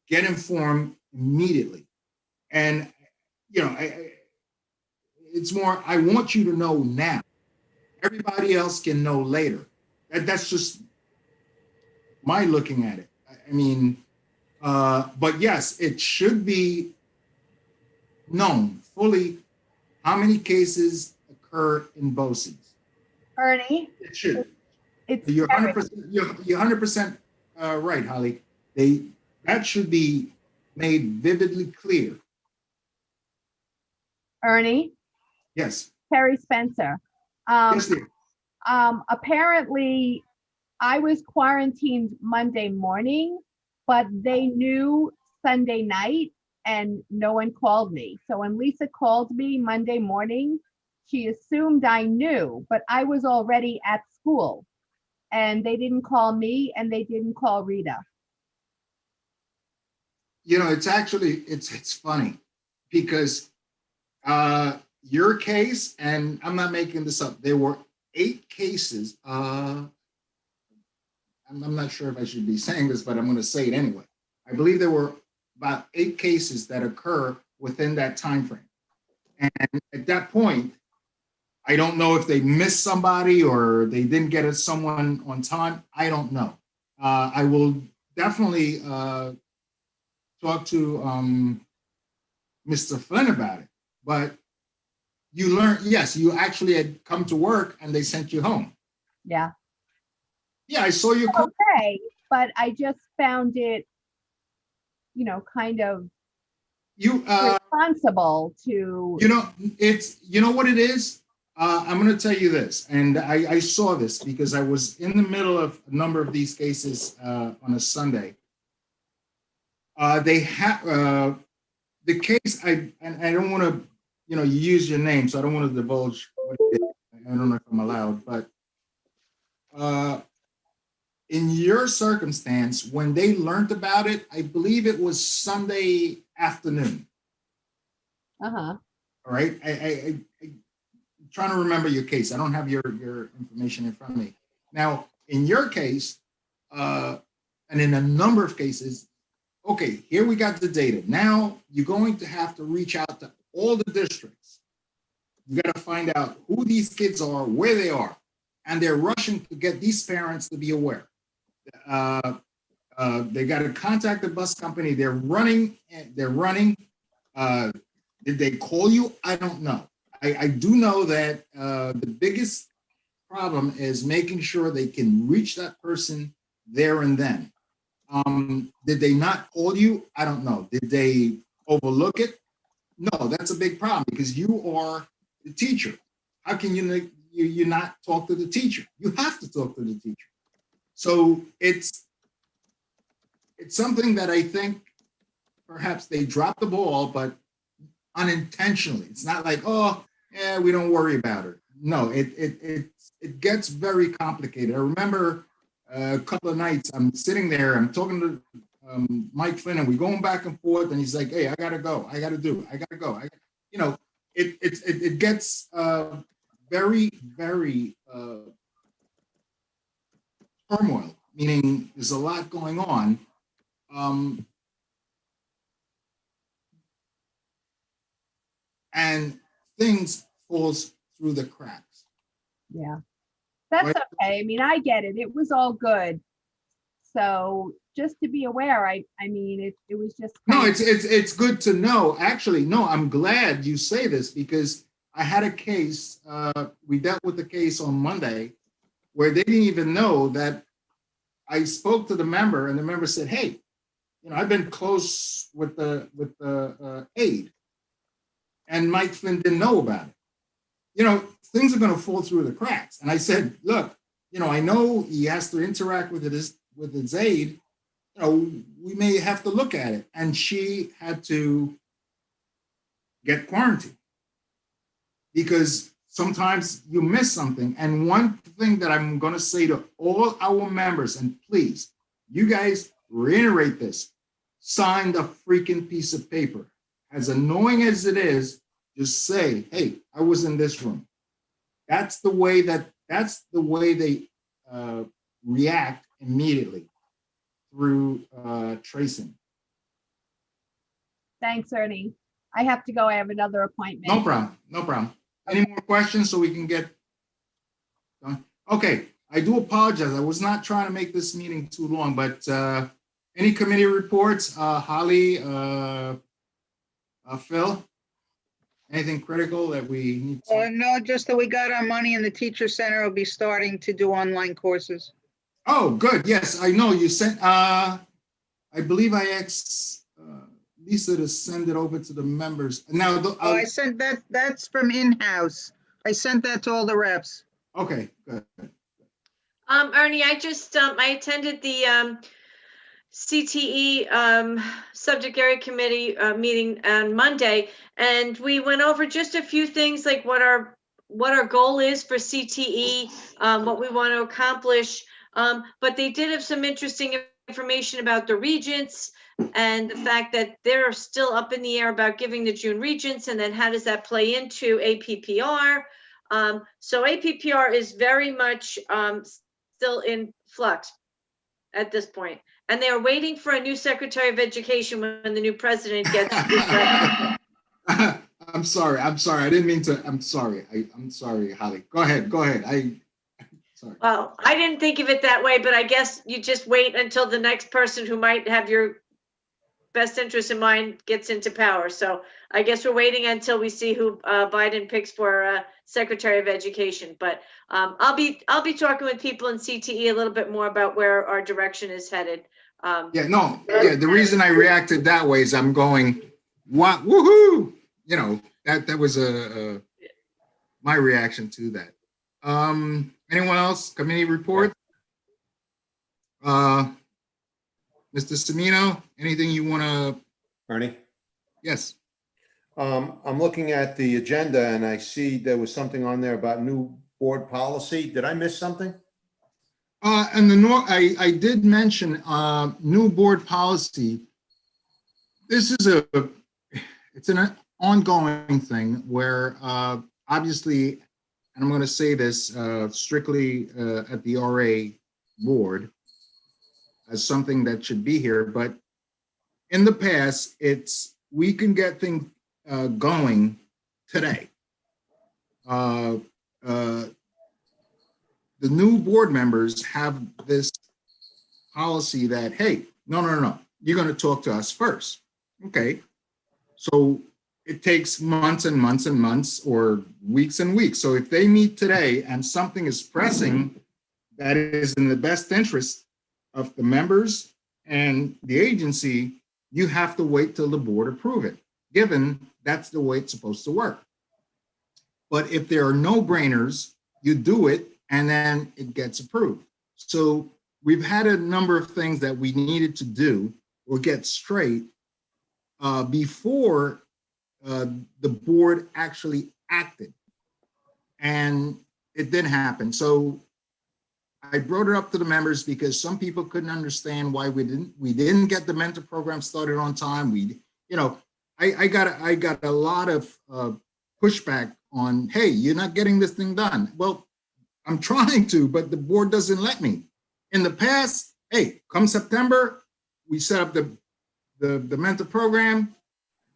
get informed immediately. And, it's more, I want you to know now. Everybody else can know later. That's just my looking at it. I mean, but yes, it should be known fully how many cases occur in BOCES. Ernie, It should. it's You're Terry. 100% right, Holly. That should be made vividly clear. Ernie, Yes. Terry Spencer. Yes, dear. Apparently, I was quarantined Monday morning, but they knew Sunday night and no one called me. So when Lisa called me Monday morning, she assumed I knew, but I was already at school. And they didn't call me and they didn't call Rita. It's actually, it's funny because your case, and I'm not making this up, there were 8 cases. I'm not sure if I should be saying this, but I'm going to say it anyway. I believe there were about 8 cases that occur within that time frame. And at that point, I don't know if they missed somebody or they didn't get someone on time. I don't know. I will definitely talk to Mr. Flynn about it. But you learned, yes, you actually had come to work and they sent you home. Yeah. Yeah, I saw your call. Okay, but I just found it, kind of responsible to. You know what it is? I'm going to tell you this, and I saw this because I was in the middle of a number of these cases on a Sunday. They have the case. I don't want to, you use your name, so I don't want to divulge what it is. I don't know if I'm allowed, but in your circumstance, when they learned about it, I believe it was Sunday afternoon. Uh-huh. All right. I'm trying to remember your case. I don't have your information in front of me. Now, in your case, and in a number of cases, okay, here we got the data. Now you're going to have to reach out to all the districts. You got to find out who these kids are, where they are, and they're rushing to get these parents to be aware. They got to contact the bus company. They're running. Did they call you? I don't know. I do know that the biggest problem is making sure they can reach that person there and then. Did they not call you? I don't know. Did they overlook it? No, that's a big problem because you are the teacher. How can you not talk to the teacher? You have to talk to the teacher. So it's something that I think perhaps they dropped the ball, but unintentionally. It's not like, oh, yeah, we don't worry about it. No, it gets very complicated. I remember a couple of nights I'm sitting there, I'm talking to Mike Flynn, and we're going back and forth, and he's like, hey, I gotta go, I gotta do it, I gotta go. It gets very, very turmoil, meaning there's a lot going on. And things falls through the cracks. Yeah, that's Right. okay. I mean, I get it. It was all good. So just to be aware, I mean, it was just. No, it's good to know. Actually, no, I'm glad you say this because I had a case, we dealt with the case on Monday where they didn't even know that I spoke to the member and the member said, hey, you know, I've been close with the aide, and Mike Flynn didn't know about it. You know, things are going to fall through the cracks. And I said, look, you know, I know he has to interact with his aide. You know, we may have to look at it. And she had to get quarantined because sometimes you miss something. And one thing that I'm going to say to all our members, and please, you guys reiterate this, sign the freaking piece of paper. As annoying as it is, just say, hey, I was in this room. That's the way they react immediately through tracing. Thanks, Ernie. I have to go. I have another appointment. No problem, no problem. Any more questions so we can get done? Okay, I do apologize. I was not trying to make this meeting too long, but any committee reports? Holly, Phil? Anything critical that we need to? No, just that we got our money and the teacher center will be starting to do online courses. Oh, good. Yes, I know you sent, I believe I asked Lisa to send it over to the members. Now, I sent that, that's from in-house. I sent that to all the reps. okay, good. Ernie, I just, I attended the CTE subject area committee meeting on Monday, and we went over just a few things like what our goal is for CTE, what we want to accomplish. But they did have some interesting information about the regents and the fact that they're still up in the air about giving the June regents, and then how does that play into APPR? So APPR is very much still in flux at this point. And they are waiting for a new Secretary of Education when the new president gets. I'm sorry. I didn't mean to. I'm sorry. I'm sorry, Holly. Go ahead. Sorry. Well, I didn't think of it that way, but I guess you just wait until the next person who might have your best interest in mind gets into power. So I guess we're waiting until we see who Biden picks for Secretary of Education. But I'll be talking with people in CTE a little bit more about where our direction is headed. The reason I reacted that way is I'm going, what, woohoo! You know, that was my reaction to that. Anyone else? Committee report? Mr. Semino, anything you want to? Ernie? Yes. I'm looking at the agenda and I see there was something on there about new board policy. Did I miss something? And I did mention new board policy. This is it's an ongoing thing where obviously, and I'm going to say this strictly at the RA board as something that should be here, but in the past, we can get things going today. The new board members have this policy that, hey, no, you're going to talk to us first. Okay. So it takes months and months and months or weeks and weeks. So if they meet today and something is pressing that is in the best interest of the members and the agency, you have to wait till the board approve it, given that's the way it's supposed to work. But if there are no-brainers, you do it and then it gets approved. So we've had a number of things that we needed to do or get straight before the board actually acted, and it didn't happen. So I brought it up to the members because some people couldn't understand why we didn't get the mentor program started on time. I got a lot of pushback on, hey, you're not getting this thing done. Well, I'm trying to, but the board doesn't let me. In the past, hey, come September, we set up the mentor program.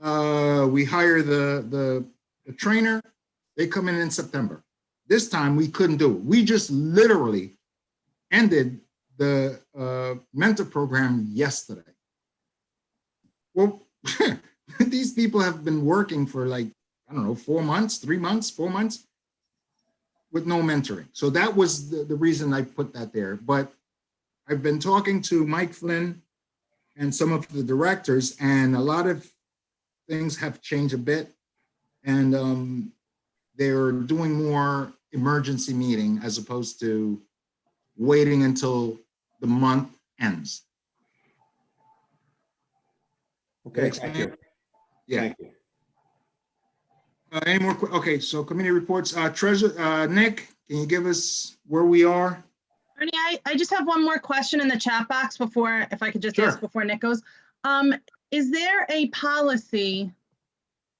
We hire the trainer. They come in September. This time we couldn't do it. We just literally ended the mentor program yesterday. Well, these people have been working for like, I don't know, 4 months, 3 months, 4 months with no mentoring. So that was the reason I put that there. But I've been talking to Mike Flynn and some of the directors, and a lot of things have changed a bit. And they're doing more emergency meeting as opposed to waiting until the month ends. Okay, thank you. Yeah. Thank you. Any more? Okay, so committee reports. Treasurer Nick, can you give us where we are? Ernie, I just have one more question in the chat box before, if I could just Sure. ask before Nick goes. Is there a policy?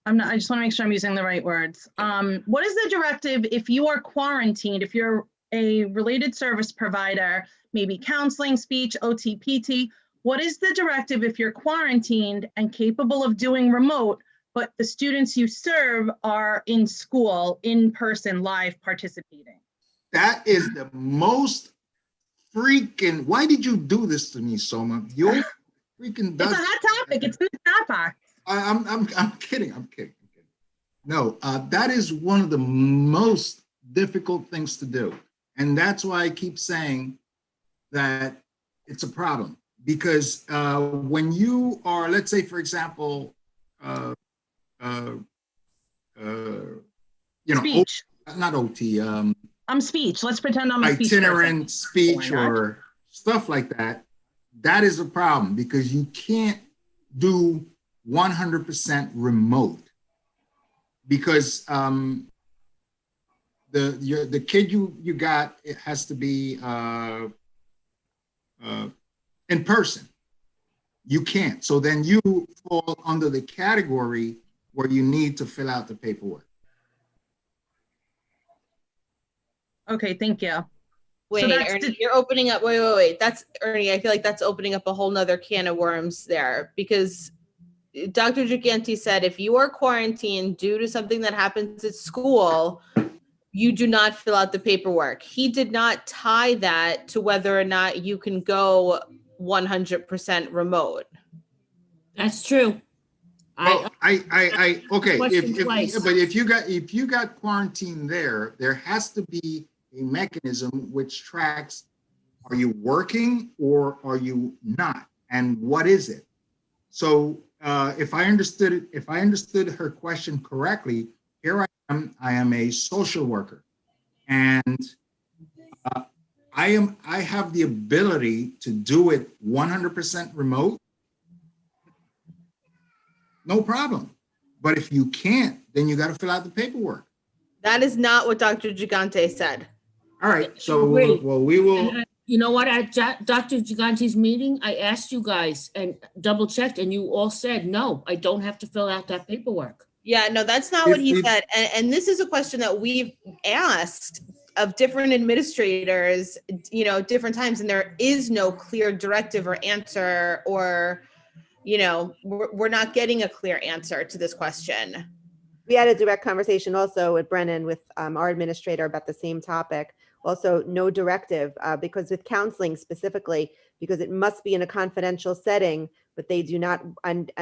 I just want to make sure I'm using the right words. What is the directive if you are quarantined, if you're a related service provider, maybe counseling, speech, OT, PT, what is the directive if you're quarantined and capable of doing remote, but the students you serve are in school, in person, live participating? That is the most freaking, why did you do this to me, Soma? You freaking It's a hot topic. It's in the chat box. I'm kidding. I'm kidding. No, that is one of the most difficult things to do. And that's why I keep saying that it's a problem. Because when you are, let's say, for example, Speech. not OT. I'm speech. Let's pretend I'm a speech Itinerant person. speech Why not? or stuff like that. That is a problem because you can't do 100% remote because the kid you got, it has to be in person. You can't. So then you fall under the category where you need to fill out the paperwork. Okay, thank you. Wait, Ernie, you're opening up, wait. That's, Ernie, I feel like that's opening up a whole nother can of worms there because Dr. Gigante said if you are quarantined due to something that happens at school, you do not fill out the paperwork. He did not tie that to whether or not you can go 100% remote. That's true. Okay. But if you got quarantine there has to be a mechanism which tracks, are you working or are you not? And what is it? So if I understood her question correctly, here I am a social worker, and I have the ability to do it 100% remote. No problem. But if you can't, then you got to fill out the paperwork. That is not what Dr. Gigante said. All right. So, Wait. well, we will. you know what, at Dr. Gigante's meeting, I asked you guys and double checked and you all said, no, I don't have to fill out that paperwork. Yeah, no, that's not what he said. And this is a question that we've asked of different administrators, you know, different times, and there is no clear directive or answer, or, you know, we're not getting a clear answer to this question. We had a direct conversation also with Brennan, with our administrator, about the same topic. Also, no directive, because with counseling specifically, because it must be in a confidential setting, but they do not, and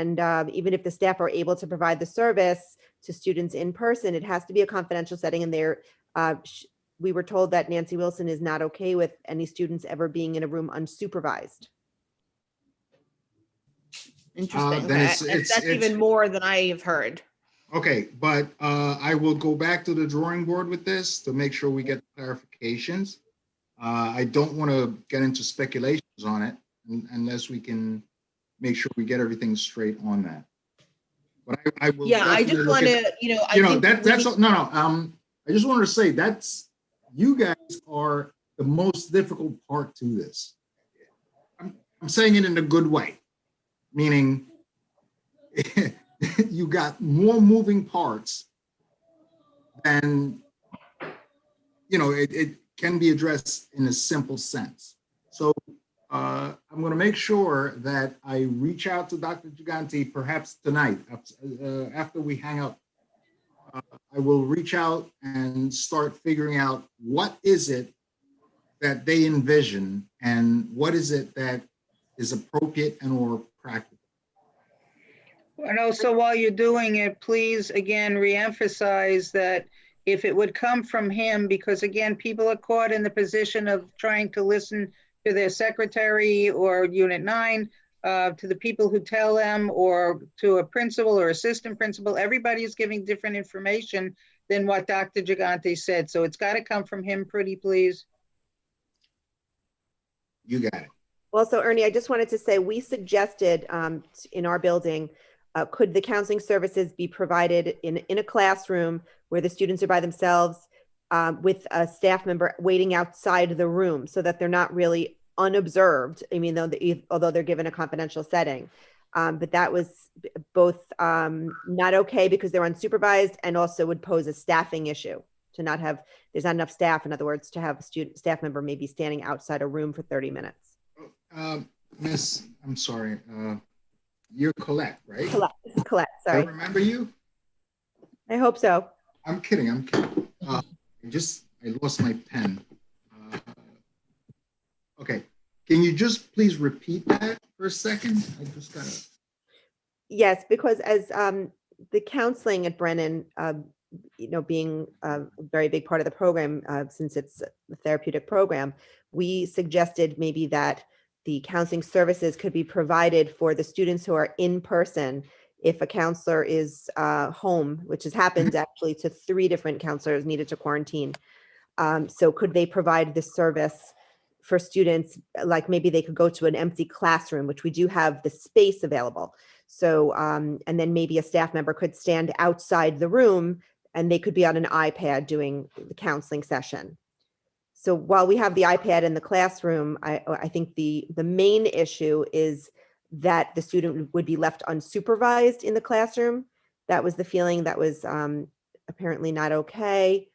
even if the staff are able to provide the service to students in person, it has to be a confidential setting. And there, we were told that Nancy Wilson is not okay with any students ever being in a room unsupervised. Interesting. Then Okay. That's even more than I have heard. Okay, but I will go back to the drawing board with this to make sure we get clarifications. I don't want to get into speculations on it unless we can make sure we get everything straight on that. But I will. Yeah, I just want to, I just wanted to say that's, you guys are the most difficult part to this. I'm saying it in a good way, meaning you got more moving parts than, you know, it can be addressed in a simple sense. So I'm going to make sure that I reach out to Dr. Gigante perhaps tonight after we hang up. I will reach out and start figuring out what is it that they envision and what is it that is appropriate and or practical. And also, while you're doing it, please again reemphasize that if it would come from him, because again, people are caught in the position of trying to listen to their secretary or Unit 9, to the people who tell them, or to a principal or assistant principal. Everybody is giving different information than what Dr. Gigante said. So it's got to come from him, pretty please. You got it. Also, Ernie, I just wanted to say, we suggested in our building, could the counseling services be provided in a classroom where the students are by themselves with a staff member waiting outside the room so that they're not really unobserved. I mean, although they're given a confidential setting. But that was both not okay because they're unsupervised and also would pose a staffing issue to not have, there's not enough staff, in other words, to have a staff member maybe standing outside a room for 30 minutes. Miss, I'm sorry, you're Colette, right? Colette, sorry. I remember you? I hope so. I'm kidding. I lost my pen. Okay, can you just please repeat that for a second? I just gotta. Yes, because as the counseling at Brennan, being a very big part of the program, since it's a therapeutic program, we suggested maybe that the counseling services could be provided for the students who are in person if a counselor is home, which has happened actually to 3 different counselors needed to quarantine. So could they provide this service for students, like maybe they could go to an empty classroom, which we do have the space available. So, and then maybe a staff member could stand outside the room and they could be on an iPad doing the counseling session. So while we have the iPad in the classroom, I think the main issue is that the student would be left unsupervised in the classroom. That was the feeling that was apparently not okay.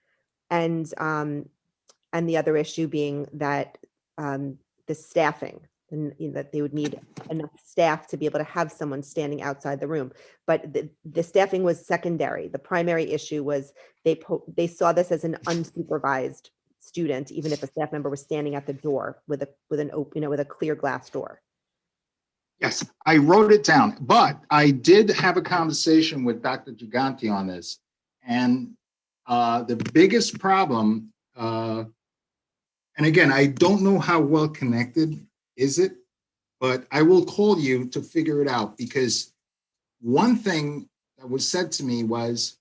And the other issue being that the staffing, and that they would need enough staff to be able to have someone standing outside the room. But the staffing was secondary. The primary issue was they saw this as an unsupervised student, even if a staff member was standing at the door with a clear glass door. Yes, I wrote it down, but I did have a conversation with Dr. Gigante on this. And the biggest problem, and again, I don't know how well connected is it, but I will call you to figure it out, because one thing that was said to me was,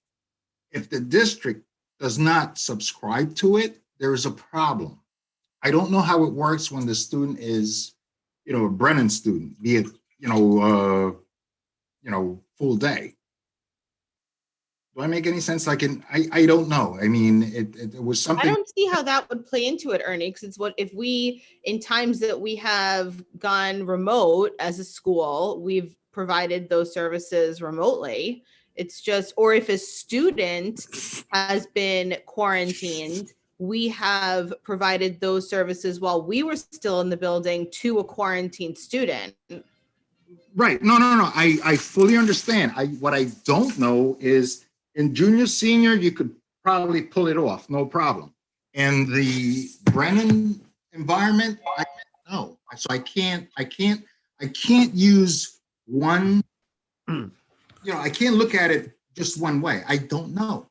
if the district does not subscribe to it, there is a problem. I don't know how it works when the student is, a Brennan student, be it, full day. Do I make any sense? I don't know. I mean, it was something. I don't see how that would play into it, Ernie, because it's if we, in times that we have gone remote as a school, we've provided those services remotely. It's just, or if a student has been quarantined, we have provided those services while we were still in the building to a quarantined student. Right. No. I fully understand. What I don't know is, in junior, senior, you could probably pull it off, no problem. In the Brennan environment, I don't know. So I can't use one, I can't look at it just one way. I don't know.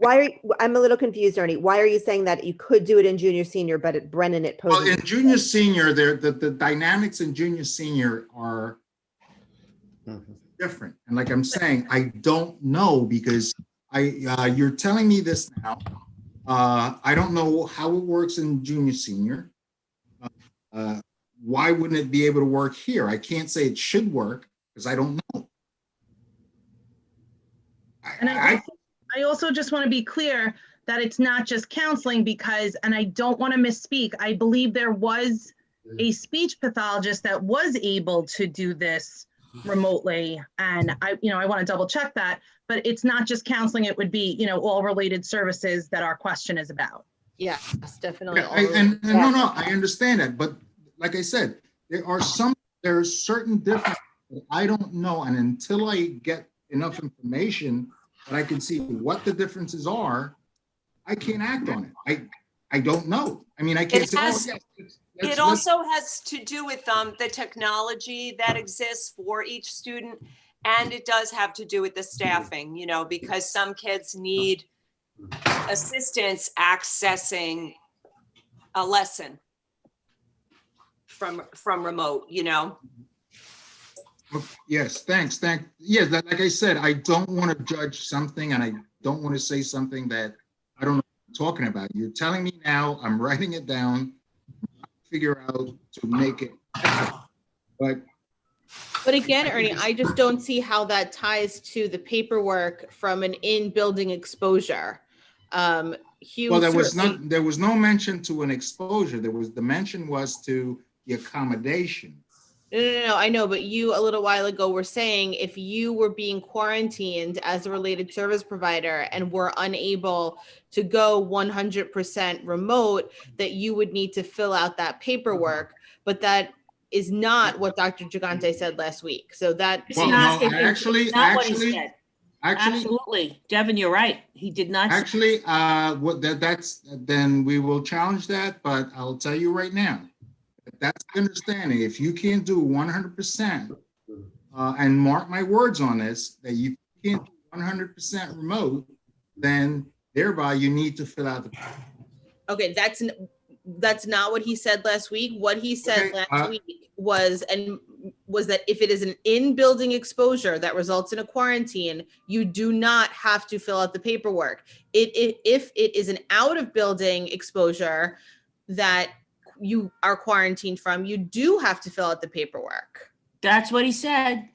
I'm a little confused, Ernie. Why are you saying that you could do it in junior, senior, but at Brennan it poses? Well, in junior, senior, the dynamics in junior, senior are different. And like I'm saying, I don't know, because you're telling me this now. I don't know how it works in junior, senior. Why wouldn't it be able to work here? I can't say it should work because I don't know. And I also just want to be clear that it's not just counseling, because, and I don't want to misspeak, I believe there was a speech pathologist that was able to do this remotely. And I want to double check that, but it's not just counseling. It would be, all related services that our question is about. Yeah, definitely. No, I understand that. But like I said, there are certain differences that I don't know. And until I get enough information that I can see what the differences are, I can't act on it. I don't know. I mean, I can't say, it also has to do with the technology that exists for each student. And it does have to do with the staffing, you know, because some kids need assistance accessing a lesson from remote, you know. Yes, thanks. Yes, like I said, I don't want to judge something and I don't want to say something that I don't know what I'm talking about. You're telling me now, I'm writing it down, figure out to make it, But again, Ernie, I just don't see how that ties to the paperwork from an in-building exposure. Hugh, well, there was certainly- no mention to an exposure. The mention was to the accommodation. No, I know, but you a little while ago were saying if you were being quarantined as a related service provider and were unable to go 100% remote, that you would need to fill out that paperwork, but that is not what Dr. Gigante said last week. So that It's Well, not, no, it's actually- not what he actually- said. Actually, Absolutely. Devin, you're right. He did not. say- actually, then we will challenge that, but I'll tell you right now, that's the understanding. If you can't do 100%, and mark my words on this, that you can't do 100% remote, then thereby you need to fill out the. Okay, that's not what he said last week. What he said Okay, last week was that if it is an in-building exposure that results in a quarantine, you do not have to fill out the paperwork. If it is an out-of-building exposure that you are quarantined from, you do have to fill out the paperwork. That's what he said.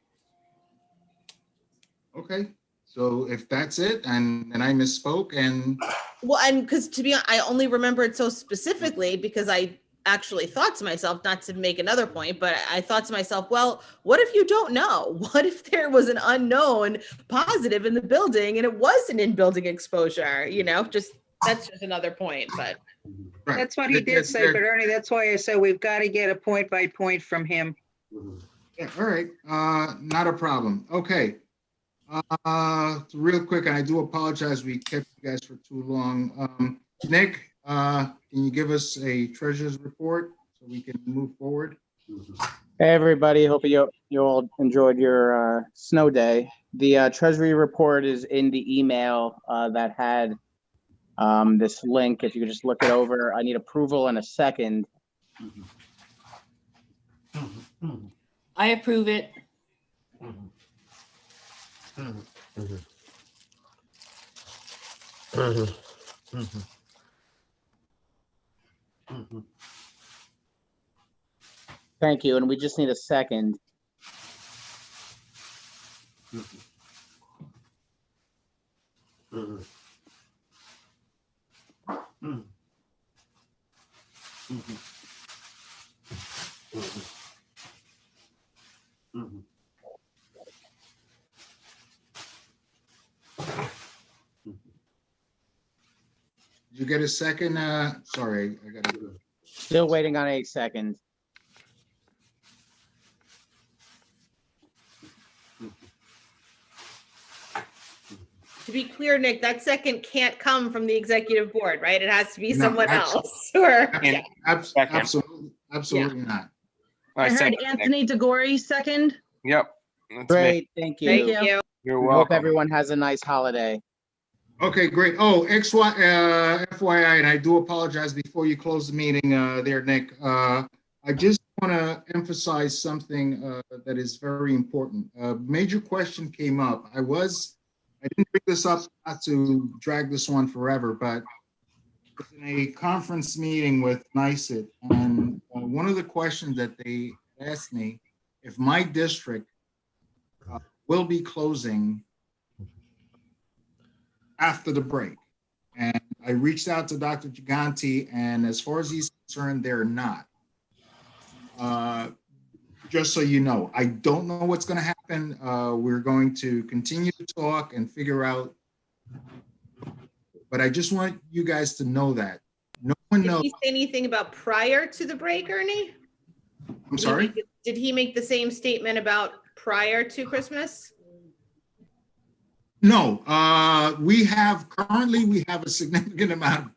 Okay, so if that's it, and I misspoke, and Well, and because to be honest, I only remember it so specifically because I actually thought to myself, not to make another point, but I thought to myself, well, what if you don't know? What if there was an unknown positive in the building and it was an in-building exposure? You know, that's just another point, but. right. That's what he did say, but Ernie, that's why I said we've got to get a point by point from him. Yeah, all right, not a problem. Okay. Real quick, and I do apologize, we kept you guys for too long. Nick, can you give us a treasurer's report so we can move forward? Hey, everybody. Hope you all enjoyed your snow day. The Treasury report is in the email that had this link. If you could just look it over. I need approval in a second. I approve it. Thank you. And we just need a second. Did you get a second? Sorry, I got to. Still waiting on a second. To be clear, Nick, that second can't come from the executive board, right? It has to be No, someone absolutely. else. Or, yeah. Absolutely not. I heard Anthony DeGori second. Yep. That's me. Great. Thank you. Thank you. You're Hope welcome. everyone has a nice holiday. Okay, great. Oh, FYI, and I do apologize before you close the meeting there, Nick. I just want to emphasize something that is very important. A major question came up. I didn't bring this up not to drag this one forever, but in a conference meeting with NICET, and one of the questions that they asked me, if my district will be closing after the break. And I reached out to Dr. Gigante, and as far as he's concerned, they're not. Just so you know, I don't know what's going to happen. We're going to continue to talk and figure out, but I just want you guys to know that. No one knows. Did he say anything about prior to the break, Ernie? I'm sorry? Did he make the same statement about prior to Christmas? No, we have a significant amount.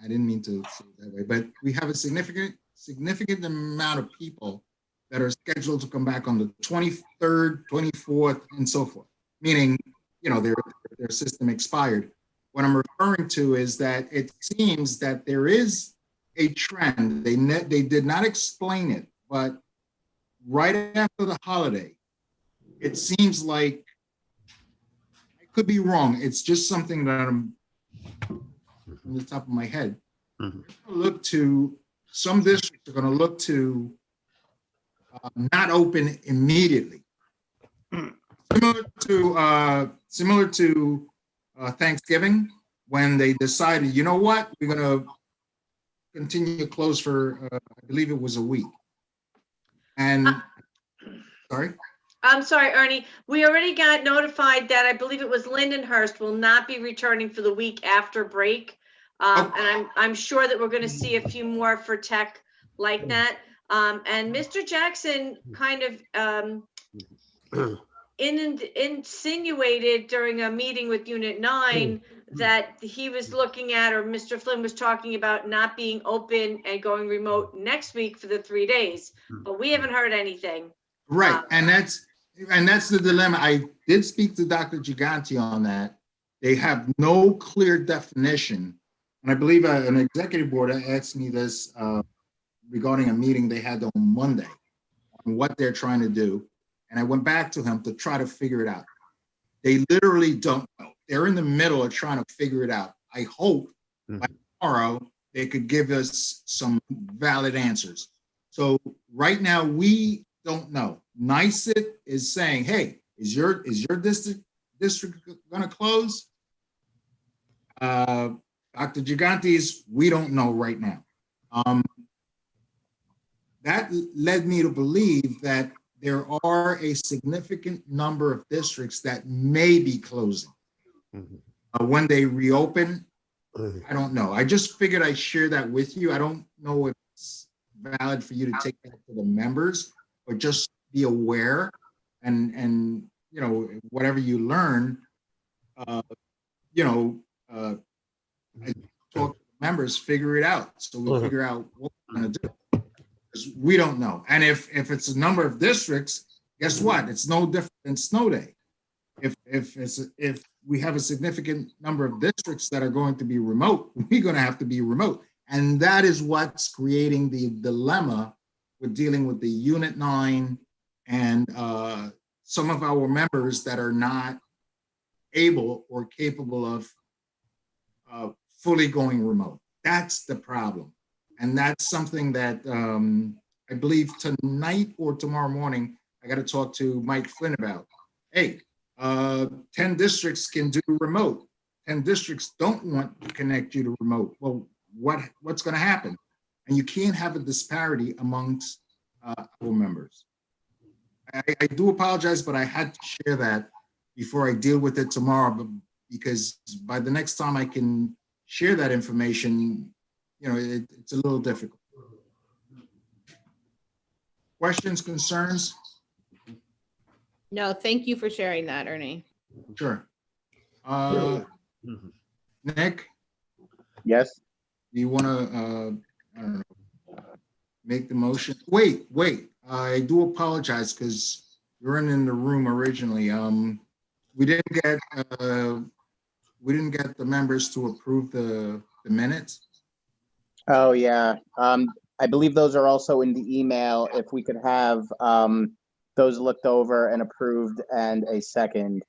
I didn't mean to say it that way, but we have a significant amount of people that are scheduled to come back on the 23rd, 24th, and so forth, meaning, you know, their system expired. What I'm referring to is that it seems that there is a trend. They did not explain it, but right after the holiday, it seems like, I could be wrong, it's just something that I'm from the top of my head. Look to, some districts are going to look to not open immediately. Similar to Thanksgiving, when they decided, you know what, we're going to continue closed for, I believe it was a week. And, sorry? I'm sorry, Ernie. We already got notified that I believe it was Lindenhurst will not be returning for the week after break. And I'm sure that we're going to see a few more for tech like that. And Mr. Jackson kind of insinuated during a meeting with Unit 9 that he was looking at, or Mr. Flynn was talking about not being open and going remote next week for the 3 days, but we haven't heard anything. Right, and that's the dilemma. I did speak to Dr. Giganti on that. They have no clear definition. And I believe an executive board asked me this regarding a meeting they had on Monday on what they're trying to do. And I went back to him to try to figure it out. They literally don't know. They're in the middle of trying to figure it out. I hope by tomorrow they could give us some valid answers. So right now we don't know. NYSIT is saying, hey, is your district going to close? Dr. Giganti's, we don't know right now. That led me to believe that there are a significant number of districts that may be closing. When they reopen, I don't know. I just figured I'd share that with you. I don't know if it's valid for you to take that to the members, but just be aware and you know, whatever you learn, you know, I talk to the members, figure it out. So we figure out what we're going to do. Because we don't know. And if it's a number of districts, guess what? It's no different than snow day. If we have a significant number of districts that are going to be remote, we're going to have to be remote. And that is what's creating the dilemma with dealing with the Unit 9 and some of our members that are not able or capable of fully going remote. That's the problem. And that's something that I believe tonight or tomorrow morning, I got to talk to Mike Flynn about. Hey, 10 districts can do remote. 10 districts don't want to connect you to remote. Well, what's going to happen? And you can't have a disparity amongst our members. I do apologize, but I had to share that before I deal with it tomorrow, because by the next time I can share that information, you know, it's a little difficult. Questions, concerns? No, thank you for sharing that, Ernie. Sure. Nick? Yes. Do you want to, I don't know, make the motion? Wait. I do apologize because you weren't in the room originally. We didn't get the members to approve the minutes. Oh, yeah. I believe those are also in the email. If we could have those looked over and approved and a second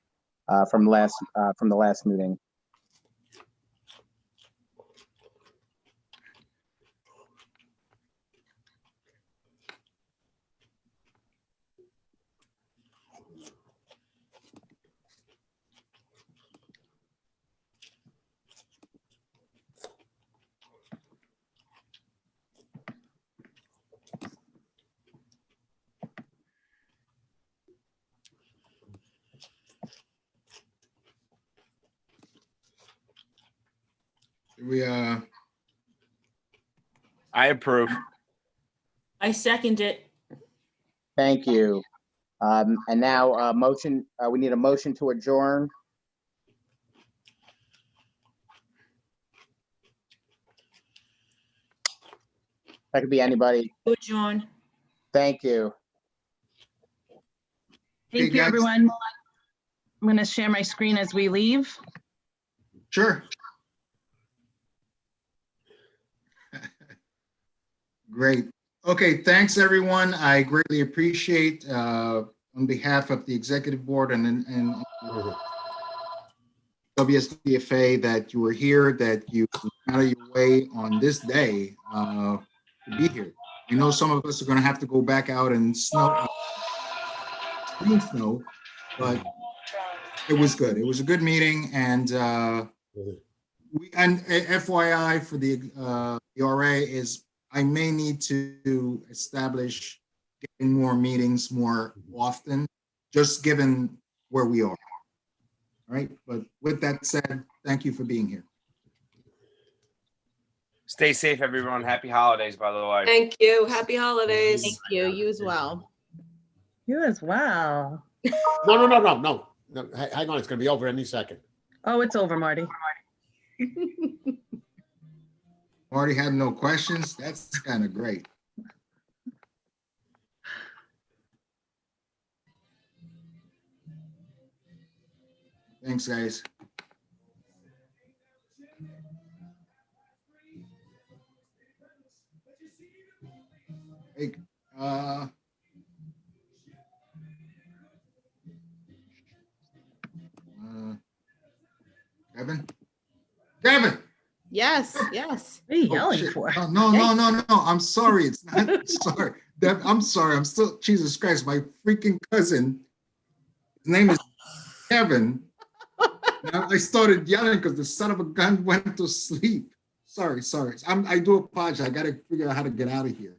from the last meeting. I approve. I second it. Thank you. And now motion, we need a motion to adjourn. That could be anybody. Good, John. Thank you. Okay, Thank you, guys. everyone. I'm going to share my screen as we leave. Sure. Great. Okay, thanks, everyone. I greatly appreciate, on behalf of the executive board and WSBFA, that you were here, that you went out of your way on this day to be here. I know some of us are going to have to go back out and snow, but it was good. It was a good meeting, and FYI for the ERA is I may need to establish getting more meetings more often, just given where we are. All right, but with that said, thank you for being here. Stay safe, everyone. Happy holidays, by the way. Thank you. Happy holidays. Thank you. You as well. You as well. No. Hang on, it's gonna be over any second. Oh, it's over, Marty. Marty had no questions. That's kind of great. Thanks, guys. Hey, Kevin. Yes. What are you yelling shit. for? No. I'm sorry. It's not sorry. I'm sorry. I'm still, Jesus Christ, my freaking cousin. His name is Kevin. Now I started yelling because the son of a gun went to sleep. Sorry. I do apologize. I got to figure out how to get out of here.